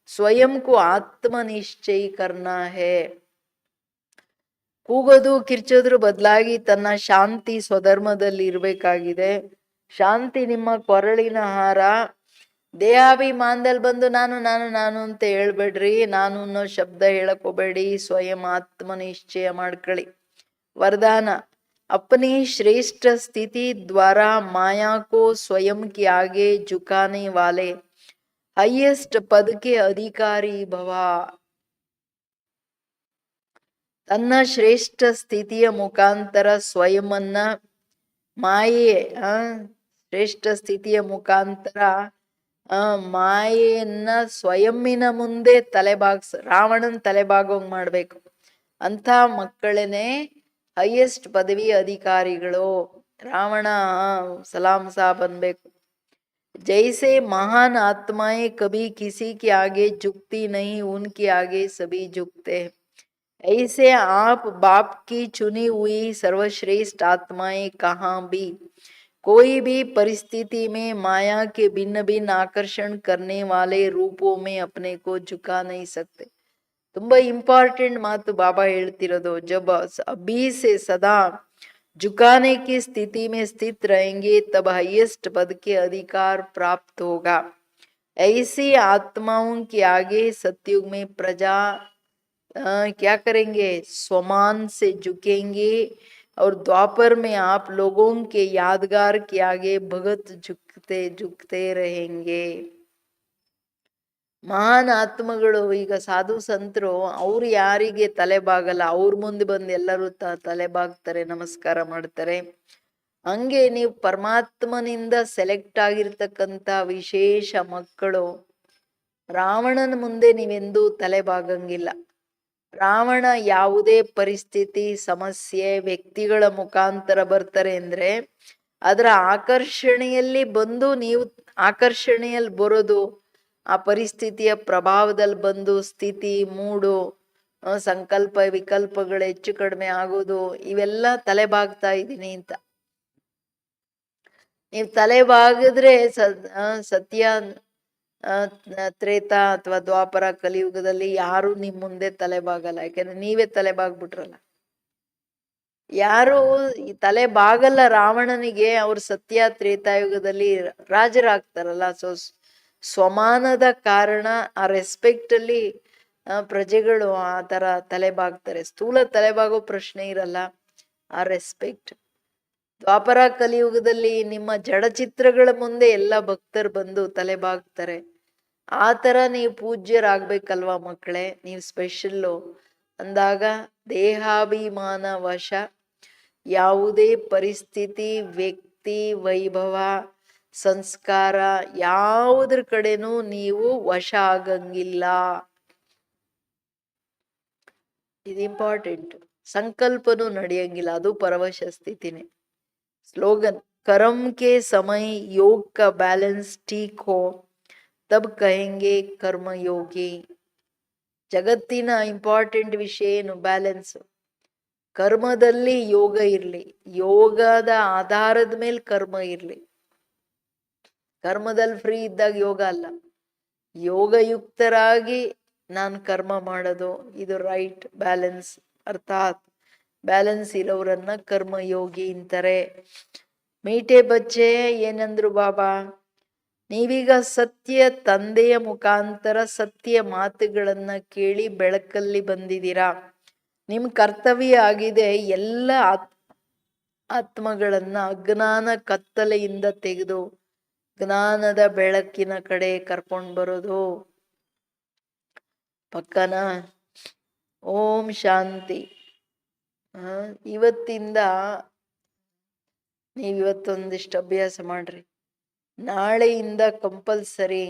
स्वयं को आत्मनिश्चय करना है. ಕೂಗೋದು ಕಿರ್ಚೋದ್ರ ಬದಲಾಗಿ ತನ್ನ ಶಾಂತಿ ಸ್ವಧರ್ಮದಲ್ಲಿ ಇರ್ಬೇಕಾಗಿದೆ. ಶಾಂತಿ ನಿಮ್ಮ ಕೊರಳಿನ ಹಾರ. ದೇಹಾಭಿಮಾನದಲ್ಲಿ ಬಂದು ನಾನು ನಾನು ನಾನು ಅಂತ ಹೇಳ್ಬೇಡ್ರಿ. ನಾನು ಅನ್ನೋ ಶಬ್ದ ಹೇಳಕ್ ಹೋಗ್ಬೇಡಿ. ಸ್ವಯಂ ಆತ್ಮ ನಿಶ್ಚಯ ಮಾಡ್ಕೊಳ್ಳಿ. वरदान अपनी श्रेष्ठ स्थिति द्वारा माया को स्वयं के आगे झुकाने वाले हाईएस्ट पद के अधिकारी भवा. ತನ್ನ ಶ್ರೇಷ್ಠ ಸ್ಥಿತಿಯ ಮುಖಾಂತರ ಸ್ವಯಂನ ಮಾಯೆ ಶ್ರೇಷ್ಠ ಸ್ಥಿತಿಯ ಮುಖಾಂತರ ಮಾಯೆಯನ್ನ ಸ್ವಯಂನ ಮುಂದೆ ರಾವಣನ್ ತಲೆಬಾಗೋಂಗ್ ಮಾಡ್ಬೇಕು. ಅಂಥ ಮಕ್ಕಳನ್ನೇ ಹೈಯೆಸ್ಟ್ ಪದವಿ ಅಧಿಕಾರಿಗಳು. ರಾವಣ ಸಲಾಂ ಸಾಬ್ ಅನ್ಬೇಕು. जैसे महान आत्माएं कभी किसी के आगे झुकती नहीं, उनके आगे सभी झुकते हैं, ऐसे आप बाप की चुनी हुई सर्वश्रेष्ठ आत्माएं कहाँ भी कोई भी परिस्थिति में माया के भिन्न भिन्न आकर्षण करने वाले रूपों में अपने को झुका नहीं सकते. ತುಂಬಾ ಇಂಪಾರ್ಟೆಂಟ್ ಮಾತು ಬಾಬಾ ಹೇಳ್ತಿರೋದು. जब अभी से सदा झुकाने की स्थिति में स्थित रहेंगे तब हाईएस्ट पद के अधिकार प्राप्त होगा. ऐसी आत्माओं के आगे सतयुग में प्रजा क्या करेंगे, स्वमान से झुकेंगे और द्वापर में आप लोगों के यादगार के आगे भगत झुकते झुकते रहेंगे. ಮಹಾನ್ ಆತ್ಮಗಳು, ಈಗ ಸಾಧು ಸಂತರು, ಅವ್ರು ಯಾರಿಗೆ ತಲೆಬಾಗಲ್ಲ, ಅವ್ರ ಮುಂದೆ ಬಂದು ಎಲ್ಲರೂ ತಲೆಬಾಗ್ತಾರೆ, ನಮಸ್ಕಾರ ಮಾಡ್ತಾರೆ. ಹಂಗೆ ನೀವು ಪರಮಾತ್ಮನಿಂದ ಸೆಲೆಕ್ಟ್ ಆಗಿರ್ತಕ್ಕಂಥ ವಿಶೇಷ ಮಕ್ಕಳು ರಾವಣನ ಮುಂದೆ ನೀವೆಂದೂ ತಲೆಬಾಗಂಗಿಲ್ಲ. ರಾವಣ ಯಾವುದೇ ಪರಿಸ್ಥಿತಿ, ಸಮಸ್ಯೆ, ವ್ಯಕ್ತಿಗಳ ಮುಖಾಂತರ ಬರ್ತಾರೆ ಅಂದ್ರೆ ಅದರ ಆಕರ್ಷಣೆಯಲ್ಲಿ ಬಂದು ನೀವು ಆಕರ್ಷಣೆಯಲ್ಲಿ ಬರೋದು, ಆ ಪರಿಸ್ಥಿತಿಯ ಪ್ರಭಾವದಲ್ಲಿ ಬಂದು ಸ್ಥಿತಿ, ಮೂಡು, ಸಂಕಲ್ಪ ವಿಕಲ್ಪಗಳು ಹೆಚ್ಚು ಕಡಿಮೆ ಆಗೋದು, ಇವೆಲ್ಲ ತಲೆಬಾಗ್ತಾ ಇದ್ದೀನಿ ಅಂತ. ನೀವು ತಲೆಬಾಗಿದ್ರೆ ಸತ್ಯ ತ್ರೇತ ಅಥವಾ ದ್ವಾಪರ ಕಲಿಯುಗದಲ್ಲಿ ಯಾರು ನಿಮ್ ಮುಂದೆ ತಲೆಬಾಗಲ್ಲ. ಯಾಕಂದ್ರೆ ನೀವೇ ತಲೆಬಾಗ್ಬಿಟ್ರಲ್ಲ. ಯಾರು ಈ ತಲೆಬಾಗಲ್ಲ ರಾವಣನಿಗೆ, ಅವ್ರು ಸತ್ಯ ತ್ರೇತಾಯುಗದಲ್ಲಿ ರಾಜರಾಗ್ತಾರಲ್ಲ. ಸೊ ಸ್ವಮಾನದ ಕಾರಣ ಆ ರೆಸ್ಪೆಕ್ಟ್ ಅಲ್ಲಿ ಪ್ರಜೆಗಳು ಆ ತರ ತಲೆಬಾಗ್ತಾರೆ. ಸ್ಥೂಲ ತಲೆಬಾಗೋ ಪ್ರಶ್ನೆ ಇರಲ್ಲ, ಆ ರೆಸ್ಪೆಕ್ಟ್. ದ್ವಾಪರ ಕಲಿಯುಗದಲ್ಲಿ ನಿಮ್ಮ ಜಡಚಿತ್ರಗಳ ಮುಂದೆ ಎಲ್ಲ ಭಕ್ತರು ಬಂದು ತಲೆಬಾಗ್ತಾರೆ. ಆ ತರ ನೀವು ಪೂಜ್ಯರಾಗ್ಬೇಕಲ್ವಾ ಮಕ್ಕಳೇ, ನೀವು ಸ್ಪೆಷಲ್ಲು ಅಂದಾಗ ದೇಹಾಭಿಮಾನ ವಶ ಯಾವುದೇ ಪರಿಸ್ಥಿತಿ, ವ್ಯಕ್ತಿ, ವೈಭವ, ಸಂಸ್ಕಾರ ಯಾವುದ್ರ ಕಡೆನೂ ನೀವು ವಶ ಆಗಂಗಿಲ್ಲ. ಇದು ಇಂಪಾರ್ಟೆಂಟ್. ಸಂಕಲ್ಪನೂ ನಡೆಯಂಗಿಲ್ಲ, ಅದು ಪರವಶ ಸ್ಥಿತಿನೇ. ಸ್ಲೋಗನ್, ಕರ್ಮ ಕೆ ಸಮಯ ಯೋಗ का बैलेंस ठीक हो तब कहेंगे ಕರ್ಮಯೋಗಿ. ಜಗತ್ತಿನ ಇಂಪಾರ್ಟೆಂಟ್ ವಿಷಯ ಏನು? ಬ್ಯಾಲೆನ್ಸ್. ಕರ್ಮದಲ್ಲಿ ಯೋಗ ಇರ್ಲಿ, ಯೋಗದ ಆಧಾರದ ಮೇಲೆ ಕರ್ಮ ಇರ್ಲಿ. ಕರ್ಮದಲ್ಲಿ ಫ್ರೀ ಇದ್ದಾಗ ಯೋಗ ಅಲ್ಲ. ಯೋಗಯುಕ್ತರಾಗಿ ನಾನು ಕರ್ಮ ಮಾಡೋದು, ಇದು ರೈಟ್ ಬ್ಯಾಲೆನ್ಸ್. ಅರ್ಥಾತ್ ಬ್ಯಾಲೆನ್ಸ್ ಇರೋರನ್ನ ಕರ್ಮಯೋಗಿ ಅಂತಾರೆ. ಮೀಟೆ ಬಚ್ಚೆ ಏನಂದ್ರು ಬಾಬಾ, ನೀವೀಗ ಸತ್ಯ ತಂದೆಯ ಮುಖಾಂತರ ಸತ್ಯ ಮಾತುಗಳನ್ನ ಕೇಳಿ ಬೆಳಕಲ್ಲಿ ಬಂದಿದ್ದೀರಾ. ನಿಮ್ ಕರ್ತವ್ಯ ಆಗಿದೆ ಎಲ್ಲ ಆತ್ಮಗಳನ್ನ ಅಜ್ಞಾನ ಕತ್ತಲೆಯಿಂದ ತೆಗೆದು ಜ್ಞಾನದ ಬೆಳಕಿನ ಕಡೆ ಕರ್ಕೊಂಡು ಬರೋದು. ಪಕ್ಕನ ಓಂ ಶಾಂತಿ. ಇವತ್ತಿಂದ ನೀವಿವತ್ತೊಂದಿಷ್ಟು ಅಭ್ಯಾಸ ಮಾಡ್ರಿ. ನಾಳೆಯಿಂದ ಕಂಪಲ್ಸರಿ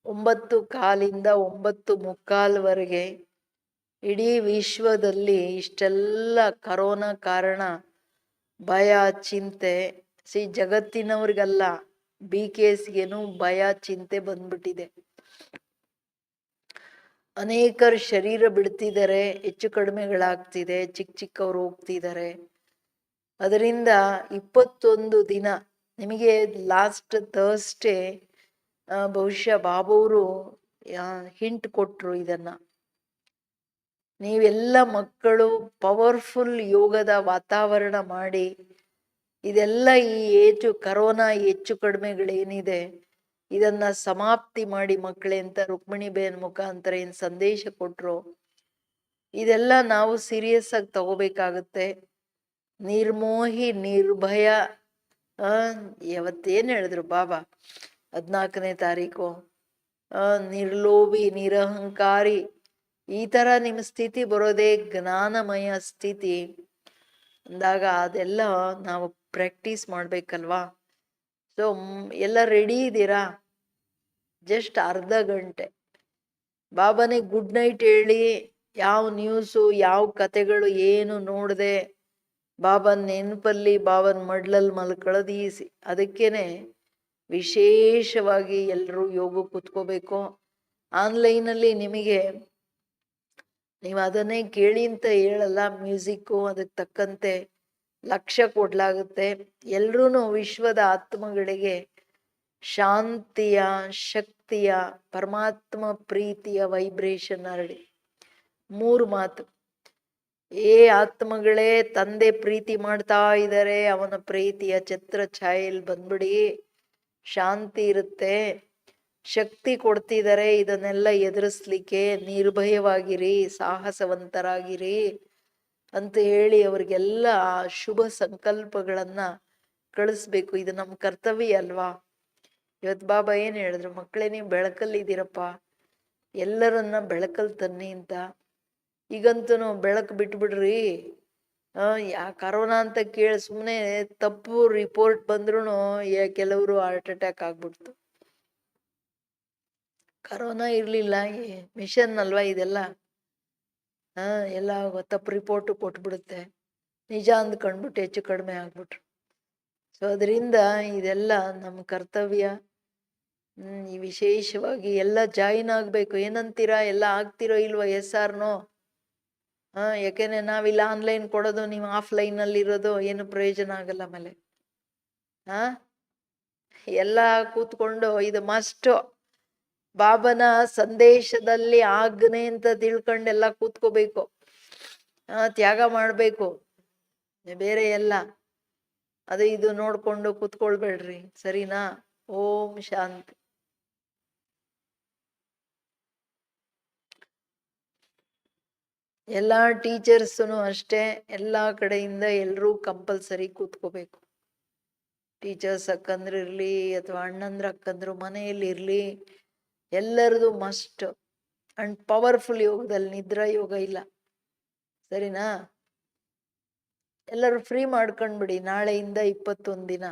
9:15 9:45 ಇಡೀ ವಿಶ್ವದಲ್ಲಿ ಇಷ್ಟೆಲ್ಲ ಕರೋನಾ ಕಾರಣ ಭಯ, ಚಿಂತೆ. ಜಗತ್ತಿನವ್ರಿಗಲ್ಲ, BKSಗೇನು ಭಯ, ಚಿಂತೆ ಬಂದ್ಬಿಟ್ಟಿದೆ. ಅನೇಕರು ಶರೀರ ಬಿಡ್ತಿದ್ದಾರೆ, ಹೆಚ್ಚು ಕಡಿಮೆಗಳಾಗ್ತಿದೆ, ಚಿಕ್ಕವರು ಹೋಗ್ತಿದ್ದಾರೆ. ಅದರಿಂದ 21 ದಿನ ನಿಮಗೆ ಲಾಸ್ಟ್ ಥರ್ಸ್ಡೇ ಬಹುಶಃ ಬಾಬುವರು ಹಿಂಟ್ ಕೊಟ್ರು ಇದನ್ನ. ನೀವೆಲ್ಲ ಮಕ್ಕಳು ಪವರ್ಫುಲ್ ಯೋಗದ ವಾತಾವರಣ ಮಾಡಿ ಇದೆಲ್ಲ ಈ ಕರೋನಾ ಹೆಚ್ಚು ಕಡಿಮೆಗಳೇನಿದೆ ಇದನ್ನ ಸಮಾಪ್ತಿ ಮಾಡಿ ಮಕ್ಕಳೇ ಅಂತ ರುಕ್ಮಿಣಿ ಬೇನ್ ಮುಖಾಂತರ ಏನ್ ಸಂದೇಶ ಕೊಟ್ರು, ಇದೆಲ್ಲ ನಾವು ಸೀರಿಯಸ್ ಆಗಿ ತಗೋಬೇಕಾಗುತ್ತೆ. ನಿರ್ಮೋಹಿ ನಿರ್ಭಯ, ಯಾವತ್ತೇನು ಹೇಳಿದ್ರು ಬಾಬಾ 14ನೇ ತಾರೀಕು, ನಿರ್ಲೋಭಿ ನಿರಹಂಕಾರಿ ಈ ಥರ ನಿಮ್ಮ ಸ್ಥಿತಿ ಬರೋದೇ ಜ್ಞಾನಮಯ ಸ್ಥಿತಿ ಅಂದಾಗ ಅದೆಲ್ಲ ನಾವು ಪ್ರಾಕ್ಟೀಸ್ ಮಾಡಬೇಕಲ್ವಾ. ಸೊ ಎಲ್ಲ ರೆಡಿ ಇದ್ದೀರಾ? ಜಸ್ಟ್ ಅರ್ಧ ಗಂಟೆ ಬಾಬಾನೇ ಗುಡ್ ನೈಟ್ ಹೇಳಿ, ಯಾವ ನ್ಯೂಸು ಯಾವ ಕತೆಗಳು ಏನು ನೋಡದೆ ಬಾಬನ್ ನೆನಪಲ್ಲಿ ಬಾಬನ್ ಮಡ್ಲಲ್ಲಿ ಮಲ್ಕೊಳ್ಳೋದು ಈಸಿ. ಅದಕ್ಕೇನೆ ವಿಶೇಷವಾಗಿ ಎಲ್ಲರೂ ಯೋಗ ಕೂತ್ಕೋಬೇಕು. ಆನ್ಲೈನಲ್ಲಿ ನಿಮಗೆ ನೀವು ಅದನ್ನೇ ಕೇಳಿ ಅಂತ ಹೇಳಲ್ಲ, ಮ್ಯೂಸಿಕ್ಕು ಅದಕ್ಕೆ ತಕ್ಕಂತೆ ಲಕ್ಷ್ಯ ಕೊಡ್ಲಾಗುತ್ತೆ. ಎಲ್ರೂ ವಿಶ್ವದ ಆತ್ಮಗಳಿಗೆ ಶಾಂತಿಯ, ಶಕ್ತಿಯ, ಪರಮಾತ್ಮ ಪ್ರೀತಿಯ ವೈಬ್ರೇಷನ್ ಹರಡಿ. 3 ಮಾತು. ಆತ್ಮಗಳೇ ತಂದೆ ಪ್ರೀತಿ ಮಾಡ್ತಾ ಇದ್ದಾರೆ, ಅವನ ಪ್ರೀತಿಯ ಛತ್ರ ಛಾಯೆಯಲ್ಲಿ ಬಂದ್ಬಿಡಿ, ಶಾಂತಿ ಇರುತ್ತೆ. ಶಕ್ತಿ ಕೊಡ್ತಿದ್ದಾರೆ ಇದನ್ನೆಲ್ಲ ಎದುರಿಸ್ಲಿಕ್ಕೆ, ನಿರ್ಭಯವಾಗಿರಿ, ಸಾಹಸವಂತರಾಗಿರಿ ಅಂತ ಹೇಳಿ ಅವ್ರಿಗೆಲ್ಲ ಶುಭ ಸಂಕಲ್ಪಗಳನ್ನ ಕಳಿಸ್ಬೇಕು. ಇದು ನಮ್ಮ ಕರ್ತವ್ಯ ಅಲ್ವಾ. ಇವತ್ತು ಬಾಬಾ ಏನು ಹೇಳಿದ್ರು, ಮಕ್ಕಳೇ ನೀವು ಬೆಳಕಲ್ಲಿದ್ದೀರಪ್ಪ, ಎಲ್ಲರನ್ನ ಬೆಳಕಲ್ಲಿ ತನ್ನಿ ಅಂತ. ಈಗಂತೂ ಬೆಳಕು ಬಿಟ್ಬಿಡ್ರಿ. ಕರೋನಾ ಅಂತ ಕೇಳಿ ಸುಮ್ಮನೆ ತಪ್ಪು ರಿಪೋರ್ಟ್ ಬಂದ್ರೂ ಕೆಲವರು ಹಾರ್ಟ್ ಅಟ್ಯಾಕ್ ಆಗ್ಬಿಡ್ತು. ಕರೋನಾ ಇರಲಿಲ್ಲ, ಮಿಷನ್ ಅಲ್ವಾ ಇದೆಲ್ಲ. ಎಲ್ಲ ತಪ್ಪು ರಿಪೋರ್ಟು ಕೊಟ್ಬಿಡುತ್ತೆ, ನಿಜ ಅಂದ್ಕೊಂಡ್ಬಿಟ್ಟು ಹೆಚ್ಚು ಕಡಿಮೆ ಆಗ್ಬಿಟ್ರು. ಸೊ ಅದರಿಂದ ಇದೆಲ್ಲ ನಮ್ಮ ಕರ್ತವ್ಯ. ಈ ವಿಶೇಷವಾಗಿ ಎಲ್ಲ ಜಾಯಿನ್ ಆಗಬೇಕು. ಏನಂತೀರಾ, ಎಲ್ಲ ಆಗ್ತಿರೋ ಇಲ್ವೋ? Yes or no? ಯಾಕೆಂದ್ರೆ ನಾವಿಲ್ಲ ಆನ್ಲೈನ್ ಕೊಡೋದು, ನೀವು ಆಫ್ಲೈನಲ್ಲಿ ಇರೋದು ಏನು ಪ್ರಯೋಜನ ಆಗಲ್ಲ. ಆಮೇಲೆ ಎಲ್ಲ ಕೂತ್ಕೊಂಡು ಇದು ಮಸ್ಟು ಬಾಬನ ಸಂದೇಶದಲ್ಲಿ ಆಜ್ಞೆ ಅಂತ ತಿಳ್ಕೊಂಡೆಲ್ಲ ಕೂತ್ಕೋಬೇಕು, ತ್ಯಾಗ ಮಾಡಬೇಕು. ಬೇರೆ ಎಲ್ಲ ಅದು ಇದು ನೋಡ್ಕೊಂಡು ಕೂತ್ಕೊಳ್ಬೇಡ್ರಿ, ಸರಿನಾ? ಓಂ ಶಾಂತಿ. ಎಲ್ಲ ಟೀಚರ್ಸೂ ಅಷ್ಟೇ, ಎಲ್ಲ ಕಡೆಯಿಂದ ಎಲ್ಲರೂ ಕಂಪಲ್ಸರಿ ಕೂತ್ಕೋಬೇಕು. ಟೀಚರ್ಸ್ ಅಕ್ಕಂದ್ರಿರ್ಲಿ ಅಥವಾ ಅಣ್ಣಂದ್ರ ಅಕ್ಕಂದ್ರು ಮನೆಯಲ್ಲಿ ಇರಲಿ, ಎಲ್ಲರದು ಮಸ್ಟ್. ಅಂಡ್ ಪವರ್ಫುಲ್ ಯೋಗದಲ್ಲಿ ನಿದ್ರಾ ಯೋಗ ಇಲ್ಲ, ಸರಿನಾ? ಎಲ್ಲರೂ ಫ್ರೀ ಮಾಡ್ಕೊಂಡ್ಬಿಡಿ. ನಾಳೆಯಿಂದ 21 ದಿನ